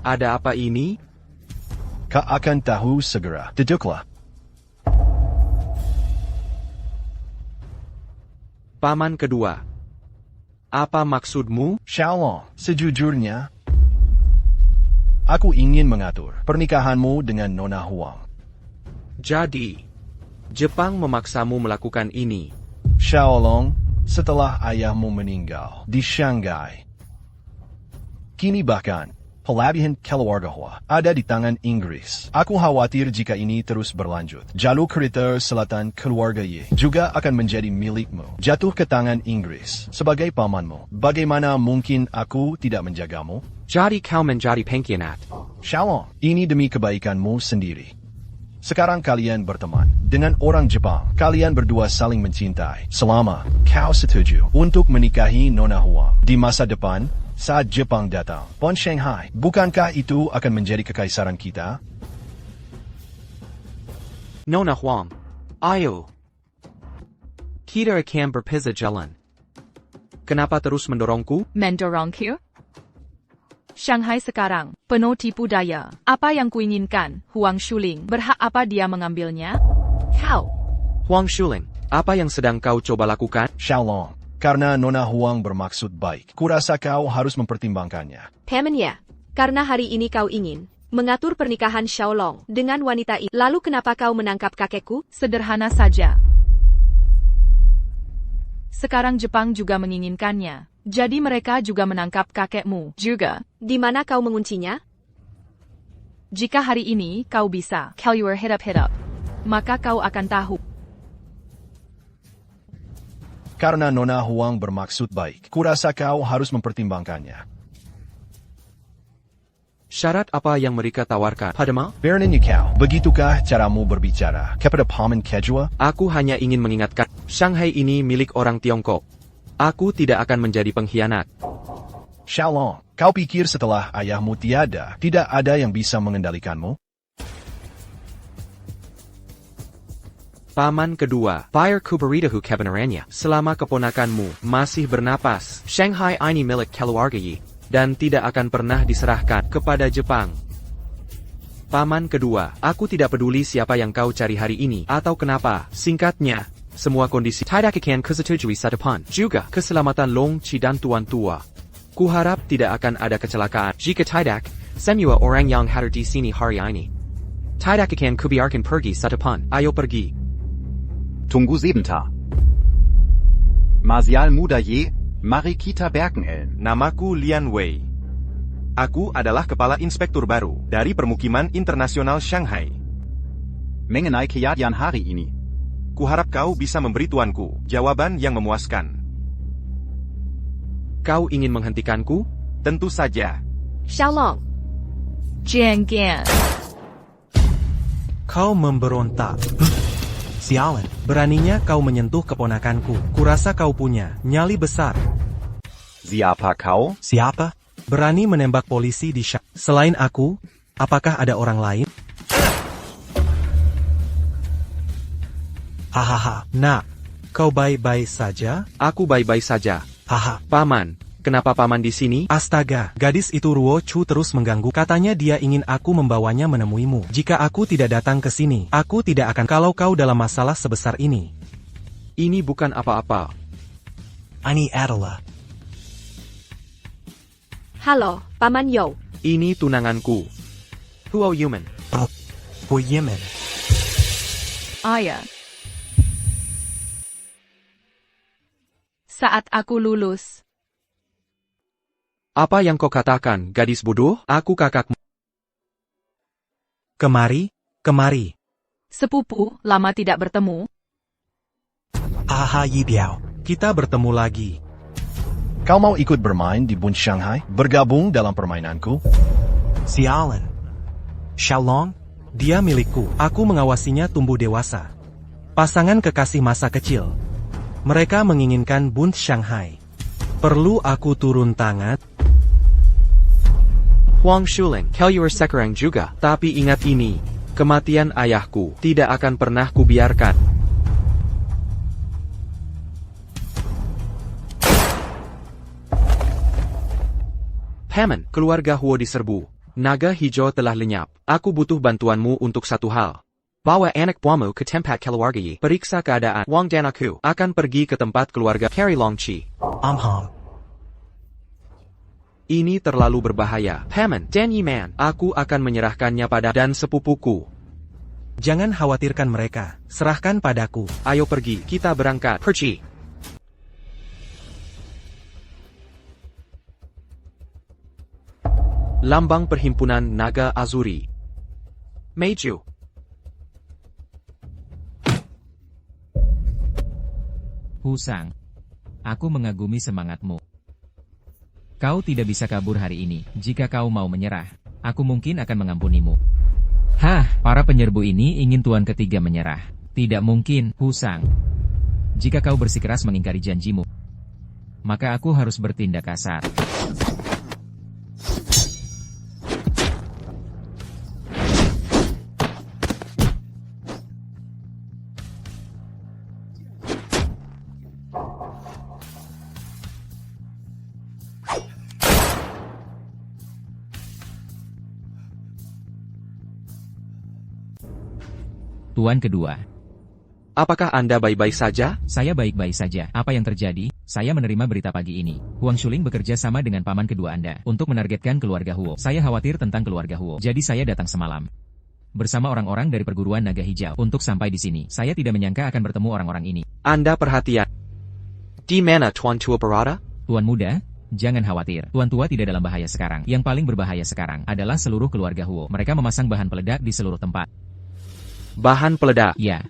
Speaker 1: Ada apa ini?
Speaker 5: Kau akan tahu segera. Duduklah.
Speaker 1: Paman kedua. Apa maksudmu?
Speaker 5: Xiaolong, sejujurnya, aku ingin mengatur pernikahanmu dengan Nona Huang.
Speaker 1: Jadi, Jepang memaksamu melakukan ini.
Speaker 5: Xiaolong, setelah ayahmu meninggal di Shanghai, kini bahkan pelabuhan keluarga Hua ada di tangan Inggris. Aku khawatir jika ini terus berlanjut, jalur kereta selatan keluarga Ye juga akan menjadi milikmu, jatuh ke tangan Inggris. Sebagai pamanmu, bagaimana mungkin aku tidak menjagamu?
Speaker 1: Jadi kau menjadi pengkhianat.
Speaker 5: Xiaolong, ini demi kebaikanmu sendiri. Sekarang kalian berteman dengan orang Jepang. Kalian berdua saling mencintai. Selama kau setuju untuk menikahi Nona Huang di masa depan, saat Jepang datang, Pon Shanghai, bukankah itu akan menjadi kekaisaran kita?
Speaker 1: Nona Huang. Ayo. Kita akan berpisah jalan. Kenapa terus mendorongku?
Speaker 6: Mendorongku? Shanghai sekarang penuh tipu daya. Apa yang kuinginkan, Huang Shuling? Berhak apa dia mengambilnya? Kau.
Speaker 1: Huang Shuling, apa yang sedang kau coba lakukan?
Speaker 5: Xiaolong, karena Nona Huang bermaksud baik, kurasa kau harus mempertimbangkannya.
Speaker 2: Paman ya, karena hari ini kau ingin mengatur pernikahan Xiaolong dengan wanita itu. Lalu kenapa kau menangkap kakekku?
Speaker 6: Sederhana saja. Sekarang Jepang juga menginginkannya. Jadi mereka juga menangkap kakekmu juga.
Speaker 2: Di mana kau menguncinya?
Speaker 6: Jika hari ini kau bisa call your head up, maka kau akan tahu.
Speaker 5: Karena Nona Huang bermaksud baik, kurasa kau harus mempertimbangkannya.
Speaker 1: Syarat apa yang mereka tawarkan padamu?
Speaker 5: Beraninnya kau, begitukah caramu berbicara kepada Paman Kejua?
Speaker 1: Aku hanya ingin mengingatkan, Shanghai ini milik orang Tiongkok. Aku tidak akan menjadi pengkhianat.
Speaker 5: Xiaolong, kau pikir setelah ayahmu tiada, tidak ada yang bisa mengendalikanmu?
Speaker 1: Paman kedua, Fire Kuberitahu kebenarannya. Selama keponakanmu masih bernapas, Shanghai ini milik keluarga Yi, dan tidak akan pernah diserahkan kepada Jepang. Paman kedua, aku tidak peduli siapa yang kau cari hari ini, atau kenapa. Singkatnya, semua kondisi tidak akan kusetujui sadapan, juga keselamatan Long Chi dan Tuan Tua. Kuharap tidak akan ada kecelakaan. Jika tidak, semua orang yang hadir di sini hari ini tidak akan kubiarkan pergi sadapan. Ayo pergi.
Speaker 7: Tunggu sebentar. Martial Muda Ye, mari kita berkenalkan.
Speaker 8: Namaku Lian Wei. Aku adalah kepala inspektur baru dari permukiman internasional Shanghai.
Speaker 7: Mengenai kejadian hari ini.
Speaker 8: Kuharap kau bisa memberi tuanku jawaban yang memuaskan.
Speaker 1: Kau ingin menghentikanku?
Speaker 8: Tentu saja.
Speaker 2: Xiaolong.
Speaker 6: Jian Gan.
Speaker 3: Kau memberontak. Sialan, beraninya kau menyentuh keponakanku. Kurasa kau punya nyali besar.
Speaker 7: Siapa kau?
Speaker 3: Siapa? Berani menembak polisi di Shanghai. Selain aku, apakah ada orang lain? Hahaha, nak, kau baik-baik saja?
Speaker 1: Aku baik-baik saja.
Speaker 3: Haha,
Speaker 1: Paman, kenapa paman di sini?
Speaker 3: astaga, gadis itu Ruo Chu terus mengganggu. Katanya dia ingin aku membawanya menemuimu. Jika aku tidak datang ke sini, aku tidak akan kalau kau dalam masalah sebesar ini.
Speaker 1: Ini bukan apa-apa.
Speaker 3: Ini adalah.
Speaker 2: Halo, Paman Yo.
Speaker 1: Ini tunanganku. Huo Yuman.
Speaker 3: Hu Yemen.
Speaker 6: Ayah. Saat aku lulus.
Speaker 1: Apa yang kau katakan, gadis bodoh? Aku kakakmu.
Speaker 3: Kemari, kemari.
Speaker 6: Sepupu, lama tidak bertemu.
Speaker 3: Haha Yi Biao, kita bertemu lagi.
Speaker 5: Kau mau ikut bermain di Bund Shanghai? Bergabung dalam permainanku?
Speaker 3: Sialan. Xiaolong, dia milikku. Aku mengawasinya tumbuh dewasa. Pasangan kekasih masa kecil. Mereka menginginkan Bund Shanghai. Perlu aku turun tangan?
Speaker 1: Huang Shuling, Kelur Sekarang juga. Tapi ingat ini, kematian ayahku tidak akan pernah kubiarkan. Paman, keluarga Huo diserbu. Naga hijau telah lenyap. Aku butuh bantuanmu untuk satu hal. Bawa anak buahmu ke tempat keluarga Yi. Periksa keadaan. Wang dan aku akan pergi ke tempat keluarga Carrie Long Chi. Ini terlalu berbahaya. Paman, Dan Yi Man, aku akan menyerahkannya pada dan sepupuku.
Speaker 3: Jangan khawatirkan mereka. Serahkan padaku.
Speaker 1: Ayo pergi, kita berangkat. Pergi. Lambang Perhimpunan Naga Azuri. Meiju.
Speaker 4: Husang. Aku mengagumi semangatmu. Kau tidak bisa kabur hari ini. Jika kau mau menyerah, aku mungkin akan mengampunimu. Hah, para penyerbu ini ingin tuan ketiga menyerah. Tidak mungkin, Husang. Jika kau bersikeras mengingkari janjimu, maka aku harus bertindak kasar. Tuan kedua.
Speaker 1: Apakah Anda baik-baik saja?
Speaker 4: Saya baik-baik saja. Apa yang terjadi? Saya menerima berita pagi ini. Huang Shuling bekerja sama dengan paman kedua Anda untuk menargetkan keluarga Huo. Saya khawatir tentang keluarga Huo. Jadi saya datang semalam bersama orang-orang dari perguruan naga hijau untuk sampai di sini. Saya tidak menyangka akan bertemu orang-orang ini.
Speaker 1: Anda perhatian. Di mana Tuan Tua berada?
Speaker 4: Tuan muda, jangan khawatir. Tuan tua tidak dalam bahaya sekarang. Yang paling berbahaya sekarang adalah seluruh keluarga Huo. Mereka memasang bahan peledak di seluruh tempat.
Speaker 1: Bahan peledak?
Speaker 4: Ya.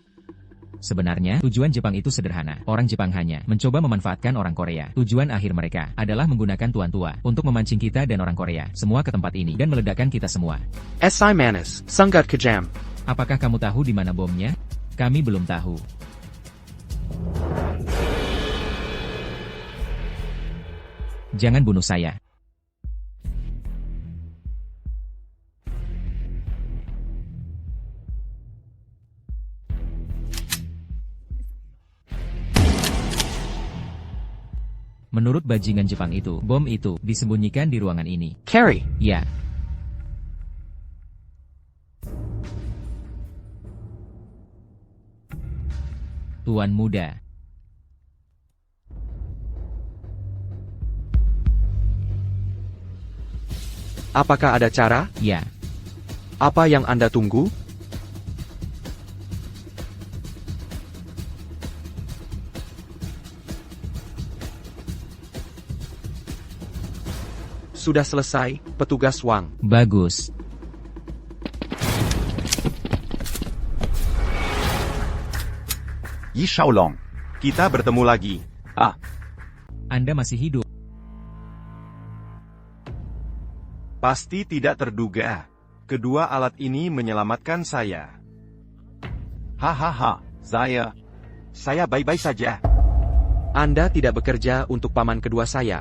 Speaker 4: Sebenarnya, tujuan Jepang itu sederhana. Orang Jepang hanya mencoba memanfaatkan orang Korea. Tujuan akhir mereka adalah menggunakan tuan tua untuk memancing kita dan orang Korea semua ke tempat ini dan meledakkan kita semua.
Speaker 1: Si manis, sangat kejam.
Speaker 4: Apakah kamu tahu di mana bomnya? Kami belum tahu. Jangan bunuh saya. Menurut bajingan Jepang itu, bom itu disembunyikan di ruangan ini.
Speaker 1: Carrie?
Speaker 4: Ya. Tuan muda.
Speaker 1: Apakah ada cara?
Speaker 4: Ya.
Speaker 1: Apa yang Anda tunggu? Sudah selesai, petugas Wang.
Speaker 4: Bagus.
Speaker 7: Yi Shaolong.
Speaker 8: Kita bertemu lagi.
Speaker 7: Ah,
Speaker 4: Anda masih hidup.
Speaker 8: Pasti tidak terduga. Kedua alat ini menyelamatkan saya.
Speaker 7: hahaha,
Speaker 8: Saya baik-baik saja.
Speaker 1: Anda tidak bekerja untuk paman kedua saya.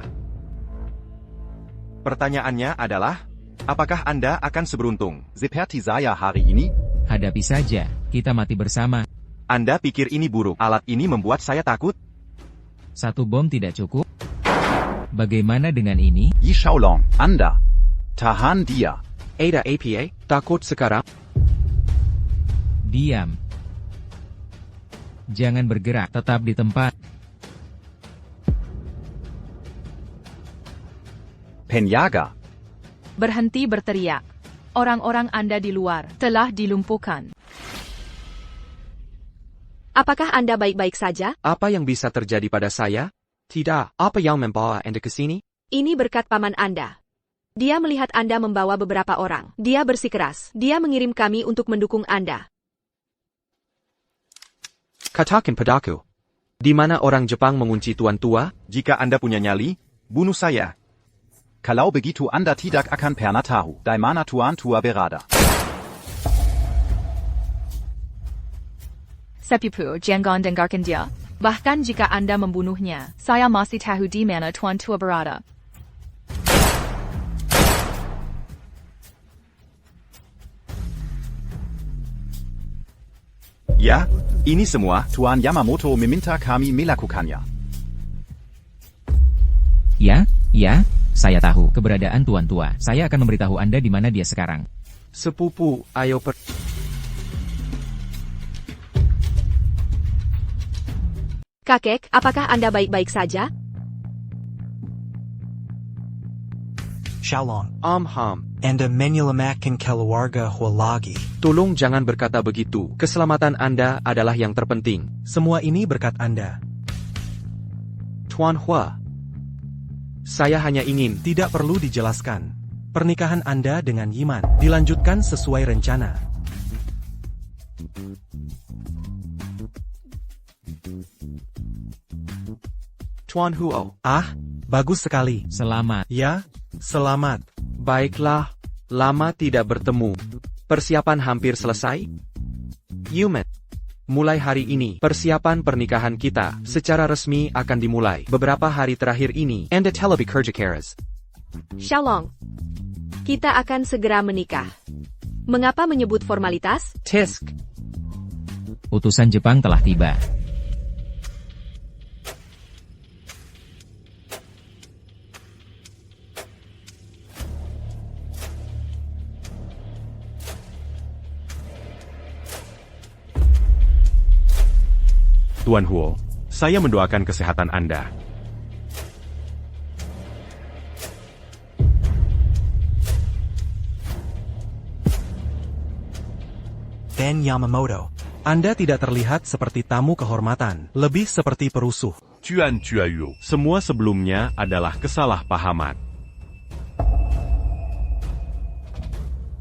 Speaker 8: Pertanyaannya adalah, apakah Anda akan seberuntung?
Speaker 7: seperti saya hari ini?
Speaker 4: Hadapi saja. Kita mati bersama.
Speaker 8: Anda pikir ini buruk? Alat ini membuat saya takut?
Speaker 4: Satu bom tidak cukup? Bagaimana dengan ini?
Speaker 7: Yi Shaolong, Anda. Tahan dia.
Speaker 1: Ada APA, takut sekarang?
Speaker 4: Diam. Jangan bergerak, tetap di tempat.
Speaker 7: Penjaga.
Speaker 6: Berhenti berteriak. Orang-orang Anda di luar telah dilumpuhkan.
Speaker 2: Apakah Anda baik-baik saja?
Speaker 1: Apa yang bisa terjadi pada saya? Tidak, apa yang membawa Anda ke sini?
Speaker 2: Ini berkat paman Anda. Dia melihat Anda membawa beberapa orang. Dia bersikeras. Dia mengirim kami untuk mendukung Anda.
Speaker 1: Katakan padaku. Di mana orang Jepang mengunci tuan tua?
Speaker 8: Jika Anda punya nyali, bunuh saya.
Speaker 7: Kalau begitu Anda tidak akan pernah tahu di mana tuan tua berada.
Speaker 6: Sepupu, jangan dengarkan dia. Bahkan jika Anda membunuhnya, saya masih tahu di mana tuan tua berada.
Speaker 8: Ya, ini semua.
Speaker 7: Tuan Yamamoto meminta kami melakukannya.
Speaker 4: Ya, saya tahu keberadaan tuan tua. Saya akan memberitahu Anda di mana dia sekarang.
Speaker 1: Sepupu, ayo
Speaker 2: Kakek, apakah Anda baik-baik saja?
Speaker 9: Shaolong.
Speaker 1: Ham.
Speaker 9: Anda menyelamatkan keluarga Huo lagi.
Speaker 1: Tolong jangan berkata begitu. Keselamatan Anda adalah yang terpenting.
Speaker 3: Semua ini berkat Anda.
Speaker 1: Tuan Hua. Saya hanya ingin.
Speaker 3: Tidak perlu dijelaskan. Pernikahan Anda dengan Yiman dilanjutkan sesuai rencana.
Speaker 1: Tuan Huo.
Speaker 3: Ah, bagus sekali.
Speaker 4: Selamat.
Speaker 3: Ya, selamat.
Speaker 1: Baiklah, lama tidak bertemu. Persiapan hampir selesai? Yumet. Mulai hari ini, persiapan pernikahan kita secara resmi akan dimulai. Beberapa hari terakhir ini, Anda telah bekerja keras.
Speaker 2: Shaolong. Kita akan segera menikah. Mengapa menyebut formalitas?
Speaker 1: Tisk.
Speaker 4: Utusan Jepang telah tiba.
Speaker 10: Tuan Huo, saya mendoakan kesehatan Anda.
Speaker 9: Ben Yamamoto.
Speaker 3: Anda tidak terlihat seperti tamu kehormatan, lebih seperti perusuh.
Speaker 11: Tuan Tuayo.
Speaker 10: Semua sebelumnya adalah kesalahpahaman.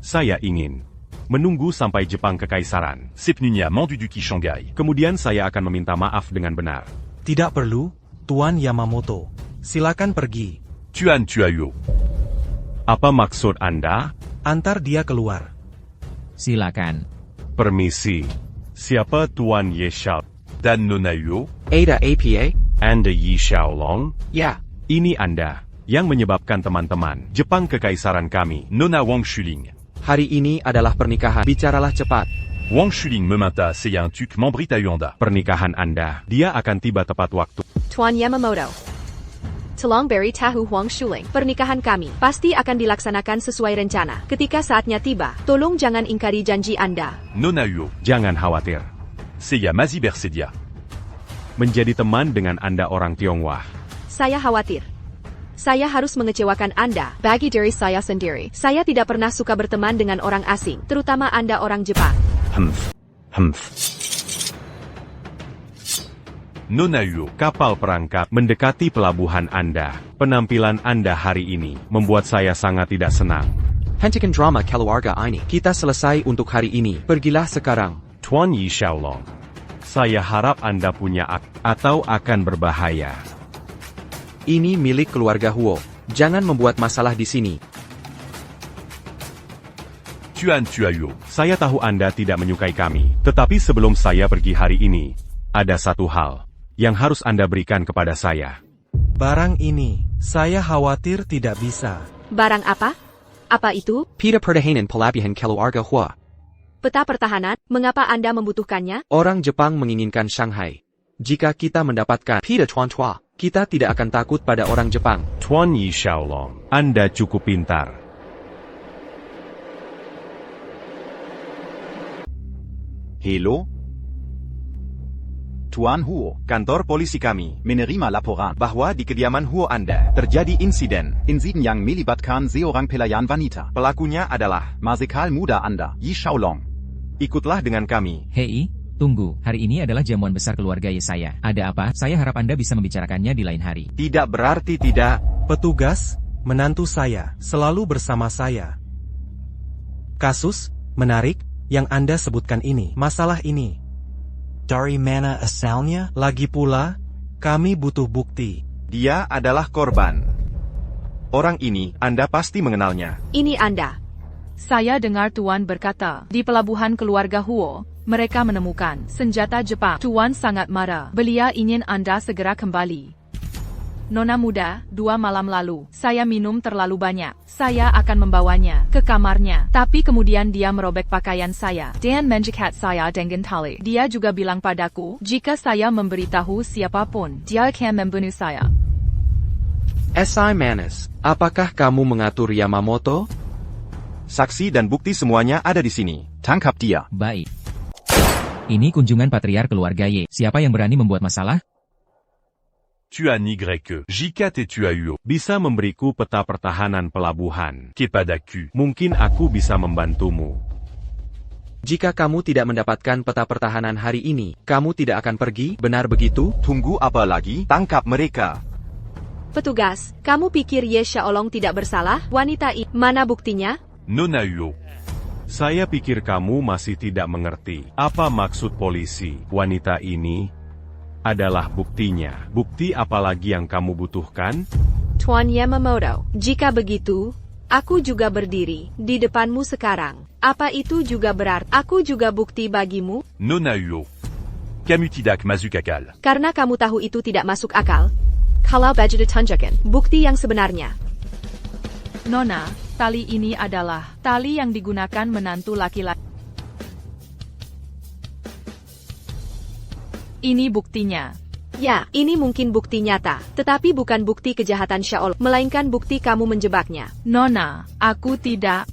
Speaker 10: Saya ingin menunggu sampai Jepang Kekaisaran.
Speaker 11: Sepnunia Manduduki Shanghai.
Speaker 10: Kemudian saya akan meminta maaf dengan benar.
Speaker 3: Tidak perlu, Tuan Yamamoto. Silakan pergi.
Speaker 11: Tuan Tuayo.
Speaker 10: Apa maksud Anda?
Speaker 3: Antar dia keluar.
Speaker 4: Silakan.
Speaker 10: Permisi. Siapa Tuan Ye Xiao?
Speaker 11: Dan Nonayo.
Speaker 1: Ada APA?
Speaker 10: Anda Yi Xiaolong?
Speaker 1: Ya.
Speaker 10: Ini Anda yang menyebabkan teman-teman Jepang Kekaisaran kami.
Speaker 11: Nona Wang Shuling.
Speaker 1: Hari ini adalah pernikahan. Bicaralah cepat.
Speaker 11: Wang Shuling memanta c'est un truc memberitahu Anda.
Speaker 10: Pernikahan Anda, dia akan tiba tepat waktu.
Speaker 2: Tuan Yamamoto. Tolong beritahu Huang Shuling, pernikahan kami pasti akan dilaksanakan sesuai rencana. Ketika saatnya tiba, tolong jangan ingkari janji Anda.
Speaker 11: Nonayo.
Speaker 10: Jangan khawatir.
Speaker 11: Saya masih bersedia.
Speaker 10: Menjadi teman dengan Anda orang Tionghoa.
Speaker 2: Saya khawatir. Saya harus mengecewakan Anda. Bagi diri saya sendiri, saya tidak pernah suka berteman dengan orang asing, terutama Anda orang Jepang.
Speaker 11: Nonayo.
Speaker 10: Kapal perangkap mendekati pelabuhan Anda. Penampilan Anda hari ini membuat saya sangat tidak senang.
Speaker 1: Hentikan drama keluarga ini. Kita selesai untuk hari ini. Pergilah sekarang.
Speaker 10: Tuan Yi Xiaolong, saya harap Anda punya atau akan berbahaya.
Speaker 1: Ini milik keluarga Huo. Jangan membuat masalah di sini.
Speaker 11: Tuan Tuayo.
Speaker 10: Saya tahu Anda tidak menyukai kami, tetapi sebelum saya pergi hari ini, ada satu hal yang harus Anda berikan kepada saya.
Speaker 3: Barang ini, saya khawatir tidak bisa.
Speaker 2: Barang apa? Apa itu?
Speaker 1: Pita pertahanan pelabuhan keluarga Huo.
Speaker 2: Peta pertahanan, mengapa Anda membutuhkannya?
Speaker 1: Orang Jepang menginginkan Shanghai. Jika kita mendapatkan pita Tuan Tua, kita tidak akan takut pada orang Jepang.
Speaker 10: Tuan Yi Xiaolong, Anda cukup pintar.
Speaker 7: Hello? Tuan Huo.
Speaker 8: Kantor polisi kami
Speaker 7: Menerima laporan.
Speaker 8: bahwa di kediaman Huo Anda terjadi insiden.
Speaker 7: Insiden yang melibatkan seorang pelayan wanita.
Speaker 8: Pelakunya adalah
Speaker 7: Marsikal Muda Anda, Yi Xiaolong.
Speaker 8: ikutlah dengan kami.
Speaker 4: Hei, tunggu. Hari ini adalah jamuan besar keluarga saya. Ada apa? Saya harap Anda bisa membicarakannya di lain hari.
Speaker 8: Tidak berarti tidak.
Speaker 3: Petugas, menantu saya, selalu bersama saya. Kasus, menarik, yang Anda sebutkan ini, masalah ini.
Speaker 9: Dari mana asalnya?
Speaker 3: Lagi pula, kami butuh bukti.
Speaker 8: Dia adalah korban. Orang ini, Anda pasti mengenalnya.
Speaker 2: Ini Anda.
Speaker 6: Saya dengar Tuan berkata, di pelabuhan keluarga Huo, mereka menemukan senjata Jepang. Tuan sangat marah. Beliau ingin Anda segera kembali. Nona muda, 2 malam lalu, saya minum terlalu banyak. Saya akan membawanya ke kamarnya. Tapi kemudian dia merobek pakaian saya dan menjikat saya dengan tali. Dia juga bilang padaku, jika saya memberitahu siapapun, dia akan membunuh saya.
Speaker 1: S.I. Manis, apakah kamu mengatur Yamamoto?
Speaker 8: Saksi dan bukti semuanya ada di sini.
Speaker 7: Tangkap dia.
Speaker 4: Baik. Ini kunjungan patriar keluarga Ye. Siapa yang berani membuat masalah?
Speaker 11: Tuan Y. J4 et Tuayo.
Speaker 10: Bisa memberiku peta pertahanan pelabuhan.
Speaker 11: Kepadaku.
Speaker 10: Mungkin aku bisa membantumu.
Speaker 1: Jika kamu tidak mendapatkan peta pertahanan hari ini, kamu tidak akan pergi, benar begitu?
Speaker 8: Tunggu apa lagi? Tangkap mereka.
Speaker 2: Petugas, kamu pikir Ye Xiaolong tidak bersalah? Wanita ini, mana buktinya?
Speaker 11: Nonayo.
Speaker 10: Saya pikir kamu masih tidak mengerti. Apa maksud polisi? Wanita ini adalah buktinya. Bukti apa lagi yang kamu butuhkan?
Speaker 2: Tuan Yamamoto, jika begitu, aku juga berdiri di depanmu sekarang. Apa itu juga berarti aku juga bukti bagimu?
Speaker 11: Nonayo. Kamutidak Mazukakal.
Speaker 2: Karena kamu tahu itu tidak masuk akal. Kalau baju ditunjukkan, bukti yang sebenarnya.
Speaker 6: Nona, tali ini adalah tali yang digunakan menantu laki-laki. Ini buktinya.
Speaker 2: Ya, ini mungkin bukti nyata, tetapi bukan bukti kejahatan Xiaolong, melainkan bukti kamu menjebaknya.
Speaker 6: Nona, aku tidak.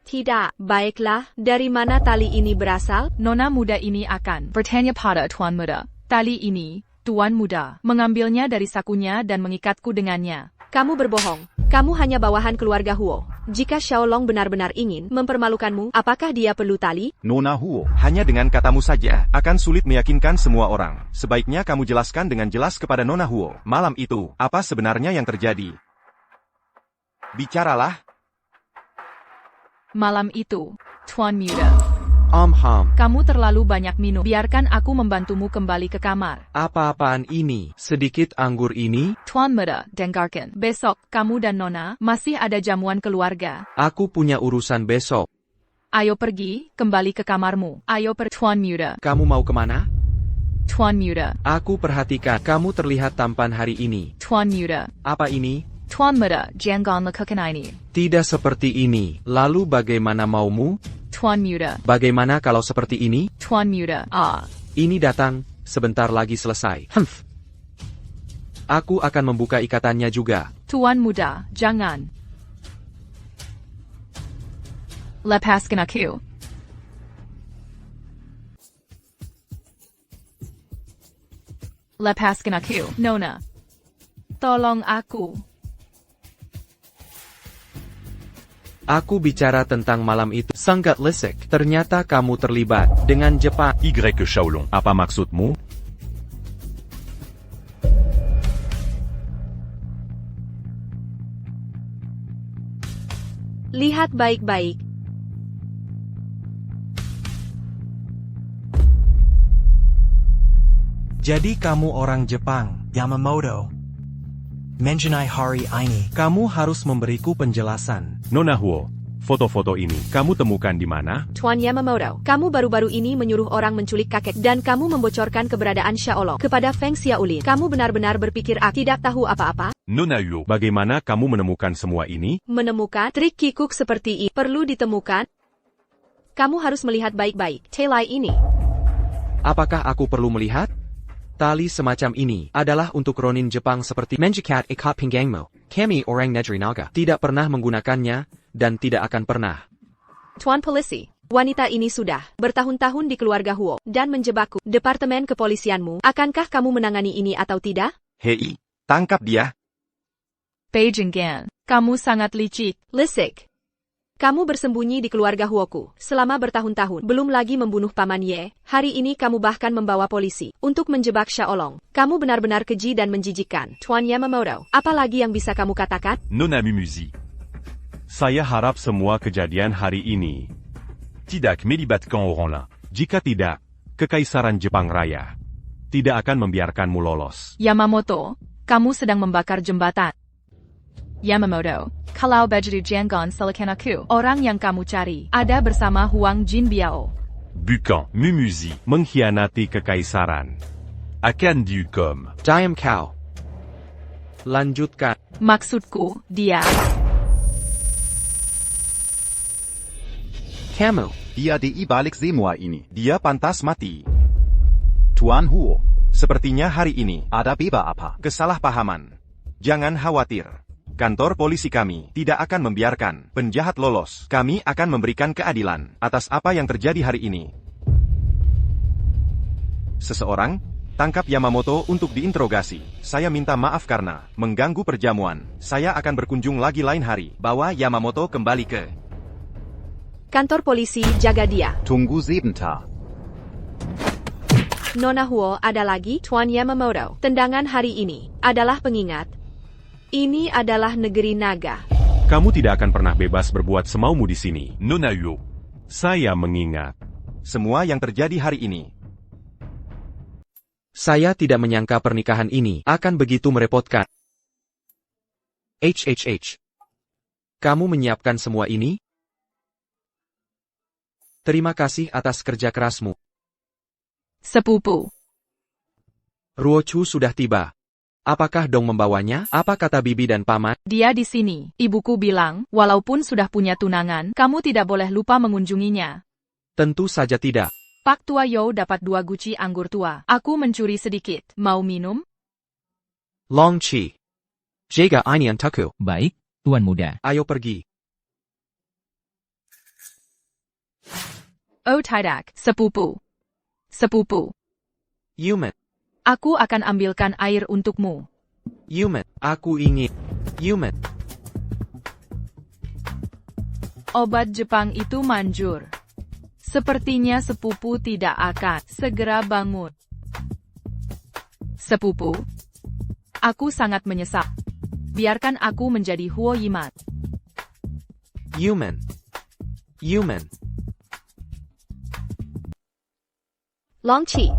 Speaker 2: Tidak, baiklah, dari mana tali ini berasal?
Speaker 6: Nona muda ini akan bertanya pada Tuan Muda. Tali ini, Tuan Muda, mengambilnya dari sakunya dan mengikatku dengannya.
Speaker 2: Kamu berbohong. Kamu hanya bawahan keluarga Huo. Jika Xiaolong benar-benar ingin mempermalukanmu, apakah dia perlu tali?
Speaker 7: Nona Huo.
Speaker 8: Hanya dengan katamu saja, akan sulit meyakinkan semua orang. Sebaiknya kamu jelaskan dengan jelas kepada Nona Huo. Malam itu, apa sebenarnya yang terjadi? Bicaralah.
Speaker 6: Malam itu, Tuan Muda, kamu terlalu banyak minum. Biarkan aku membantumu kembali ke kamar.
Speaker 1: Apa-apaan ini? Sedikit anggur ini?
Speaker 6: Tuan Muda, dengarkan. Besok, kamu dan Nona masih ada jamuan keluarga.
Speaker 1: Aku punya urusan besok.
Speaker 6: Ayo pergi, kembali ke kamarmu. Ayo Tuan Muda.
Speaker 1: Kamu mau kemana?
Speaker 6: Tuan Muda.
Speaker 1: Aku perhatikan, kamu terlihat tampan hari ini.
Speaker 6: Tuan Muda.
Speaker 1: Apa ini?
Speaker 6: Tuan Muda, jangan lakukan ini.
Speaker 1: Tidak seperti ini. Lalu bagaimana maumu?
Speaker 6: Tuan Muda.
Speaker 1: Bagaimana kalau seperti ini?
Speaker 6: Tuan Muda.
Speaker 1: Ini datang, sebentar lagi selesai. Aku akan membuka ikatannya juga.
Speaker 6: Tuan Muda, jangan. Lepaskan aku. Lepaskan aku, Nona. Tolong aku.
Speaker 1: Aku bicara tentang malam itu. Sangat lisik. Ternyata kamu terlibat dengan Jepang.
Speaker 11: Y Xiaolong.
Speaker 10: Apa maksudmu?
Speaker 2: Lihat baik-baik.
Speaker 3: Jadi kamu orang Jepang,
Speaker 9: Yamamoto. Mengenai hari ini.
Speaker 3: Kamu harus memberiku penjelasan.
Speaker 10: Nona Huo, foto-foto ini kamu temukan di mana?
Speaker 2: Tuan Yamamoto, kamu baru-baru ini menyuruh orang menculik kakek dan kamu membocorkan keberadaan Xiaolong kepada Feng Xiaolin. Kamu benar-benar berpikir aku tidak tahu apa-apa?
Speaker 11: Nona Huo.
Speaker 10: Bagaimana kamu menemukan semua ini?
Speaker 2: Menemukan trik kikuk seperti ini perlu ditemukan. Kamu harus melihat baik-baik telai ini.
Speaker 1: Apakah aku perlu melihat? Tali semacam ini adalah untuk Ronin Jepang seperti Menjikat Ikat Pinggangmo. Kami orang Negeri Naga tidak pernah menggunakannya dan tidak akan pernah.
Speaker 2: Tuan Polisi, wanita ini sudah bertahun-tahun di keluarga Huo dan menjebakku. Departemen kepolisianmu, akankah kamu menangani ini atau tidak?
Speaker 8: Hei, tangkap dia.
Speaker 6: Beijing Gan, kamu sangat licik.
Speaker 2: Lisik. Kamu bersembunyi di keluarga Huoku selama bertahun-tahun, belum lagi membunuh Paman Ye. Hari ini kamu bahkan membawa polisi untuk menjebak Xiaolong. Kamu benar-benar keji dan menjijikkan. Tuan Yamamoto, apa lagi yang bisa kamu katakan?
Speaker 11: Nona Mumuzi.
Speaker 10: Saya harap semua kejadian hari ini
Speaker 11: tidak melibatkan orang lain.
Speaker 10: Jika tidak, Kekaisaran Jepang Raya tidak akan membiarkanmu lolos.
Speaker 6: Yamamoto, kamu sedang membakar jembatan. Yamamoto, kalau begitu jangan salahkan aku. Orang yang kamu cari ada bersama Huang Jinbiao.
Speaker 11: Bukan Mumuzi.
Speaker 10: Mengkhianati kekaisaran.
Speaker 11: Akan dihukum.
Speaker 1: Diam kau. Lanjutkan.
Speaker 6: Maksudku, dia.
Speaker 1: Kamu.
Speaker 7: Dia di balik semua ini.
Speaker 8: Dia pantas mati.
Speaker 7: Tuan Huo.
Speaker 8: Sepertinya hari ini
Speaker 7: Ada beba apa?
Speaker 8: kesalahpahaman. Jangan khawatir. Kantor polisi kami tidak akan membiarkan penjahat lolos. Kami akan memberikan keadilan atas apa yang terjadi hari ini. Seseorang, tangkap Yamamoto untuk diinterogasi. Saya minta maaf karena mengganggu perjamuan. Saya akan berkunjung lagi lain hari. Bawa Yamamoto kembali ke
Speaker 2: Kantor polisi, jaga dia.
Speaker 7: Tunggu sebentar.
Speaker 2: Nona Huo ada lagi, Tuan Yamamoto. Tendangan hari ini adalah pengingat. Ini adalah negeri naga.
Speaker 10: Kamu tidak akan pernah bebas berbuat semaumu di sini.
Speaker 11: Nona Huo.
Speaker 10: Saya mengingat
Speaker 8: semua yang terjadi hari ini.
Speaker 1: Saya tidak menyangka pernikahan ini akan begitu merepotkan. Kamu menyiapkan semua ini? Terima kasih atas kerja kerasmu.
Speaker 6: Sepupu.
Speaker 1: Ruochu sudah tiba. Apakah Dong membawanya? Apa kata bibi dan paman?
Speaker 6: Dia di sini. Ibuku bilang, walaupun sudah punya tunangan, kamu tidak boleh lupa mengunjunginya.
Speaker 1: Tentu saja tidak.
Speaker 6: Pak Tua Yo dapat 2 guci anggur tua. Aku mencuri sedikit. Mau minum?
Speaker 1: Long Chi. Jaga ini untukku.
Speaker 4: Baik, Tuan Muda.
Speaker 1: Ayo pergi.
Speaker 6: Oh tidak, sepupu. Sepupu.
Speaker 1: Yumet.
Speaker 6: Aku akan ambilkan air untukmu.
Speaker 1: Yumet, aku ingin. Yumet,
Speaker 6: Obat Jepang itu manjur. Sepertinya sepupu tidak akan segera bangun. Sepupu, aku sangat menyesal. Biarkan aku menjadi Huo Yiman.
Speaker 1: Yumen. Yumen.
Speaker 2: Longqi,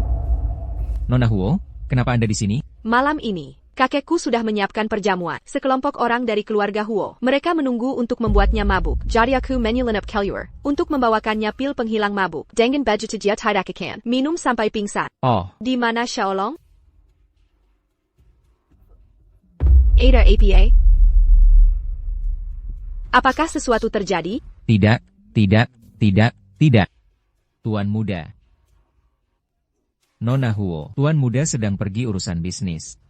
Speaker 4: Nona Huo, kenapa Anda di sini?
Speaker 2: malam ini, kakekku sudah menyiapkan perjamuan. Sekelompok orang dari keluarga Huo. Mereka menunggu untuk membuatnya mabuk. Jadi aku menyulinap Kelur untuk membawakannya pil penghilang mabuk. Dengan baju dia tidak akan minum sampai pingsan.
Speaker 4: Oh,
Speaker 2: Di mana Xiaolong? Ada APA? Apakah sesuatu terjadi?
Speaker 4: tidak, tidak. Tuan muda. Nona Huo, Tuan muda sedang pergi urusan bisnis.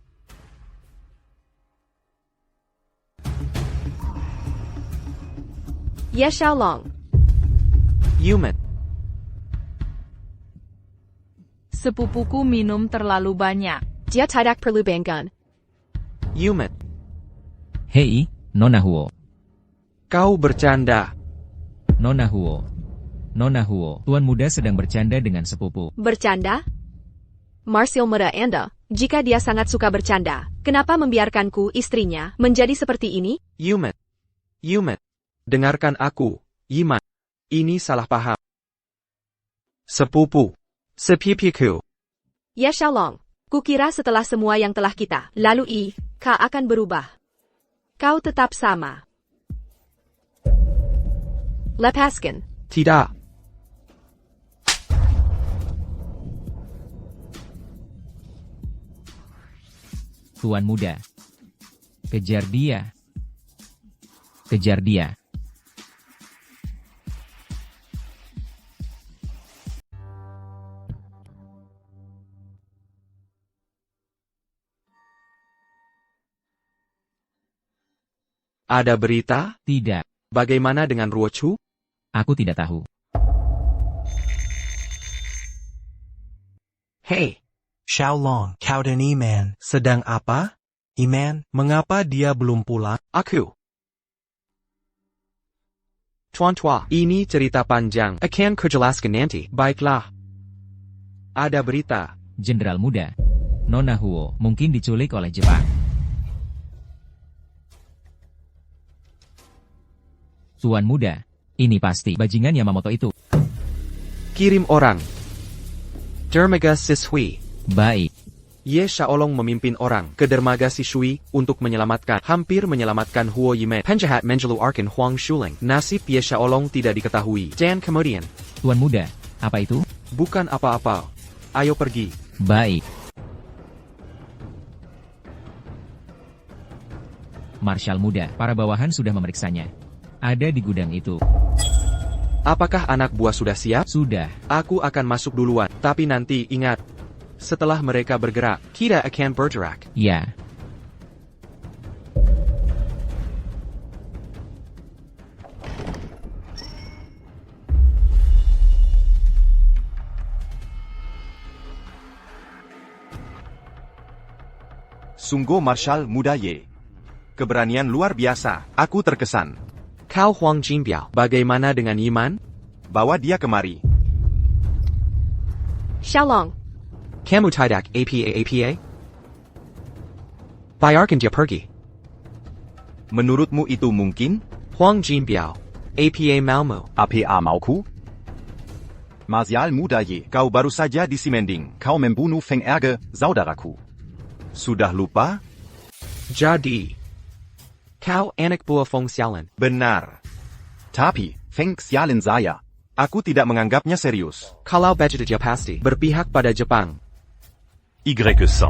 Speaker 2: Ya Xiaolong.
Speaker 1: Yumet,
Speaker 6: Sepupuku minum terlalu banyak.
Speaker 2: Dia tidak perlu bangun.
Speaker 1: Yumet,
Speaker 4: Hei, Nona Huo.
Speaker 1: kau bercanda.
Speaker 4: Nona Huo. Nona Huo, Tuan muda sedang bercanda dengan sepupu.
Speaker 2: Bercanda? Marsil muda Anda, jika dia sangat suka bercanda, kenapa membiarkanku istrinya menjadi seperti ini?
Speaker 1: Yumet. Yumet. Dengarkan aku, Yiman. Ini salah paham. Sepupu. Sepipiku.
Speaker 2: Ya Xiaolong, kukira setelah semua yang telah kita lalui, kau akan berubah. Kau tetap sama. Lepaskan.
Speaker 1: Tidak.
Speaker 4: Tuan muda. Kejar dia. Kejar dia.
Speaker 1: Ada berita?
Speaker 4: Tidak,
Speaker 1: Bagaimana dengan Ruochu?
Speaker 4: aku tidak tahu.
Speaker 1: Hei,
Speaker 9: Xiaolong, kau dan Iman.
Speaker 3: Sedang apa?
Speaker 9: Iman,
Speaker 3: Mengapa dia belum pulang?
Speaker 1: aku. Tuan Tua, ini cerita panjang. Akan kujelaskan nanti. Baiklah. Ada berita.
Speaker 4: Jenderal muda. Nona Huo mungkin diculik oleh Jepang. Tuan muda, ini pasti bajingan Yamamoto itu.
Speaker 1: Kirim orang. Dermaga Sishui.
Speaker 4: Baik,
Speaker 1: Ye Xiaolong memimpin orang ke dermaga Sishui untuk hampir menyelamatkan Huo Yime, penjahat menjelu Arkan Huang Shuling. Nasib Ye Xiaolong tidak diketahui. Dan kemudian,
Speaker 4: Tuan muda, apa itu?
Speaker 1: bukan apa-apa. Ayo pergi.
Speaker 4: Baik. Marshal muda, para bawahan sudah memeriksanya. Ada di gudang itu.
Speaker 1: Apakah anak buah sudah siap?
Speaker 4: Sudah.
Speaker 1: Aku akan masuk duluan, tapi nanti ingat. Setelah mereka bergerak, kita akan bergerak.
Speaker 4: Ya.
Speaker 8: Sungguh Marshal muda Ye. Keberanian luar biasa, aku terkesan.
Speaker 1: Kau Huang Jinbiao, bagaimana dengan Yiman?
Speaker 8: Bawa dia kemari.
Speaker 2: Xiaolong,
Speaker 1: Kamu tidak APA? Biarkan dia pergi.
Speaker 8: Menurutmu itu mungkin?
Speaker 1: Huang Jinbiao, APA Malmo.
Speaker 7: APA mauku?
Speaker 8: Marshal muda Ye, kau baru saja disimending.
Speaker 7: Kau membunuh Feng Erge, saudaraku.
Speaker 8: Sudah lupa?
Speaker 1: Jadi, kau anak buah Feng Xiaolin.
Speaker 8: Benar.
Speaker 7: Tapi, Feng Xiaolin saya.
Speaker 8: Aku tidak menganggapnya serius.
Speaker 1: Kalau begitu dia pasti berpihak pada Jepang.
Speaker 11: Y100.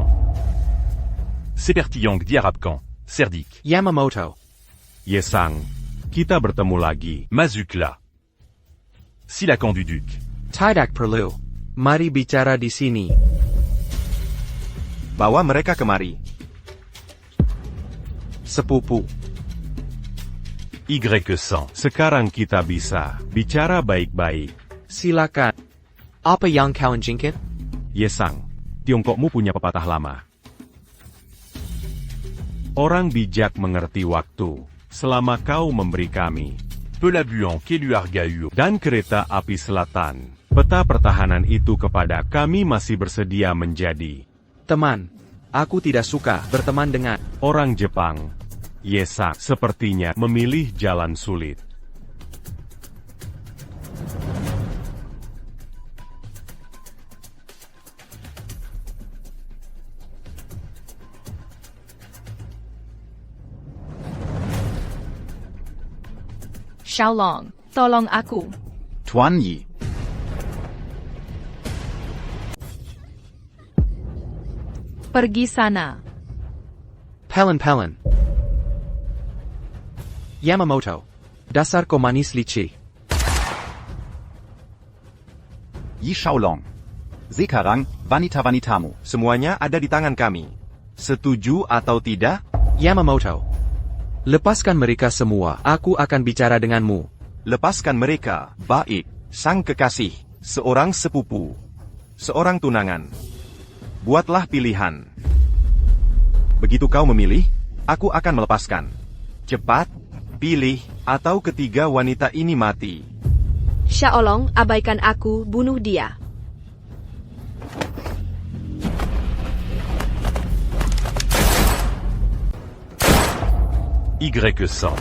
Speaker 11: Seperti yang diharapkan. Cerdik.
Speaker 1: Yamamoto.
Speaker 10: Yesang, kita bertemu lagi.
Speaker 11: Mazukla. Silakan duduk.
Speaker 1: Tidak perlu. Mari bicara di sini.
Speaker 8: Bawa mereka kemari.
Speaker 1: Sepupu.
Speaker 11: Y100.
Speaker 10: Sekarang kita bisa bicara baik-baik.
Speaker 1: Silakan. Apa yang kau jingkit?
Speaker 10: Yesang, Tiongkokmu punya pepatah lama. Orang bijak mengerti waktu, selama kau memberi kami.
Speaker 11: Pelabuhan Keluarga
Speaker 10: Dan kereta api selatan. Peta pertahanan itu kepada kami masih bersedia menjadi.
Speaker 1: Teman, aku tidak suka berteman dengan
Speaker 10: Orang Jepang. Yesa sepertinya memilih jalan sulit.
Speaker 6: Xiaolong, tolong aku.
Speaker 7: Tuan Yi.
Speaker 6: Pergi sana.
Speaker 1: Pelen. Yamamoto. Dasar kau manis licik.
Speaker 7: Yi Xiaolong. Sekarang, wanita-wanitamu.
Speaker 8: Semuanya ada di tangan kami. Setuju atau tidak?
Speaker 1: Yamamoto. Lepaskan mereka semua, aku akan bicara denganmu.
Speaker 8: Lepaskan mereka, baik. Sang kekasih, seorang sepupu, seorang tunangan. Buatlah pilihan. Begitu kau memilih, aku akan melepaskan. Cepat, pilih, atau ketiga wanita ini mati.
Speaker 2: Xiaolong, abaikan aku, bunuh dia.
Speaker 11: Y100.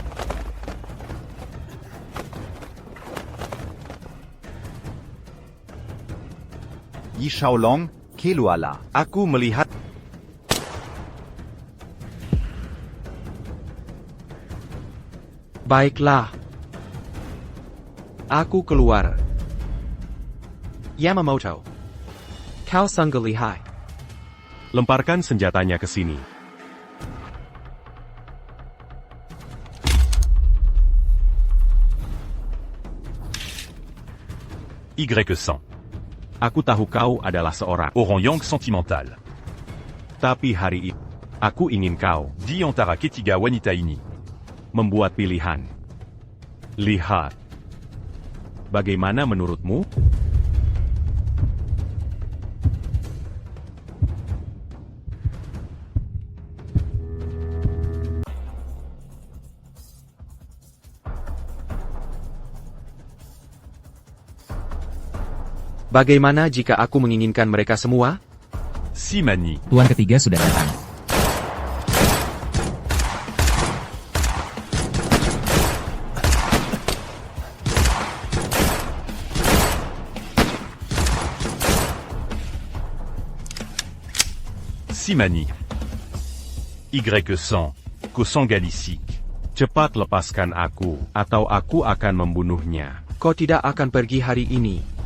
Speaker 7: Yi Xiaolong, Keluala.
Speaker 8: Aku melihat
Speaker 1: Baiklah. Aku keluar. Yamamoto. Kau sungguh lihai.
Speaker 10: Lemparkan senjatanya ke sini.
Speaker 11: Y100.
Speaker 10: Aku tahu kau adalah seorang.
Speaker 11: Oran Yang sentimental.
Speaker 10: Tapi hari ini, aku ingin kau
Speaker 11: Di antara ketiga wanita ini.
Speaker 10: membuat pilihan. Lihat. Bagaimana menurutmu?
Speaker 1: Bagaimana jika aku menginginkan mereka semua?
Speaker 11: Simani.
Speaker 4: Tuan ketiga sudah datang.
Speaker 11: Simani. Y100. Kosong Galicique.
Speaker 10: Cepat lepaskan aku, atau aku akan membunuhnya.
Speaker 1: Kau tidak akan pergi hari ini.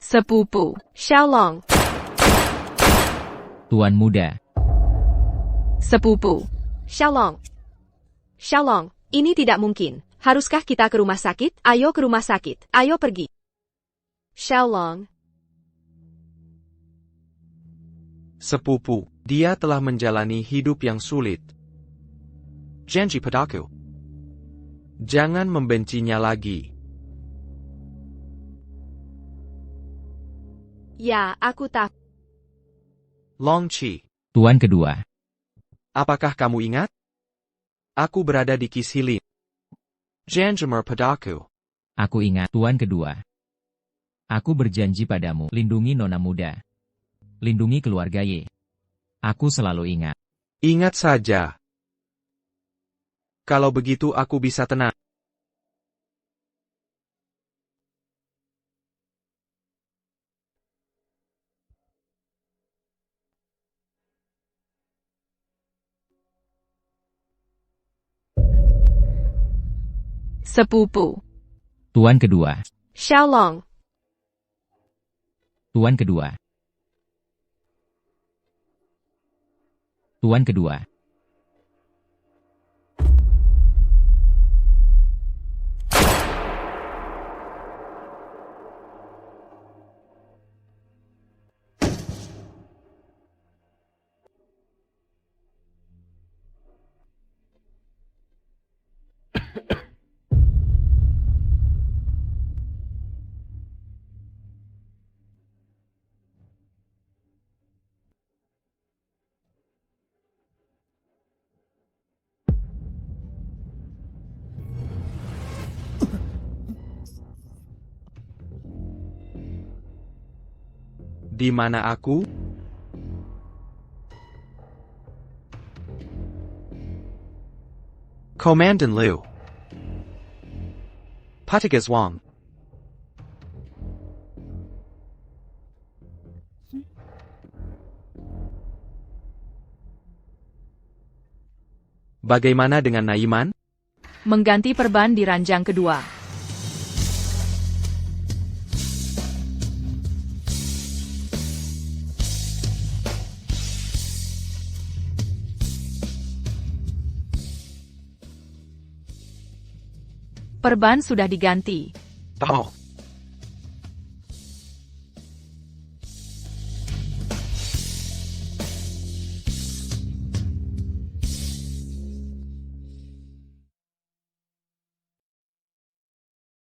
Speaker 6: Sepupu.
Speaker 2: Xiaolong.
Speaker 4: Tuan muda.
Speaker 6: Sepupu.
Speaker 2: Xiaolong. Xiaolong, ini tidak mungkin. Haruskah kita ke rumah sakit? Ayo ke rumah sakit. Ayo pergi. Xiaolong.
Speaker 1: Sepupu, dia telah menjalani hidup yang sulit. Janji padaku. Jangan membencinya lagi.
Speaker 2: Ya, aku tahu.
Speaker 1: Long Chi,
Speaker 4: Tuan kedua.
Speaker 1: apakah kamu ingat? Aku berada di Kishilin. Janjimer padaku.
Speaker 4: Aku ingat, Tuan kedua. Aku berjanji padamu, lindungi nona muda. Lindungi keluarga Ye. Aku selalu ingat.
Speaker 1: Ingat saja. Kalau begitu aku bisa tenang.
Speaker 6: Sepupu.
Speaker 4: Tuan kedua.
Speaker 2: Xiaolong.
Speaker 4: Tuan kedua. Tuan kedua.
Speaker 1: Di mana aku? Komandan Liu. Patigas Wang. Bagaimana dengan Naiman?
Speaker 6: Mengganti perban di ranjang kedua. Perban sudah diganti.
Speaker 1: Tahu.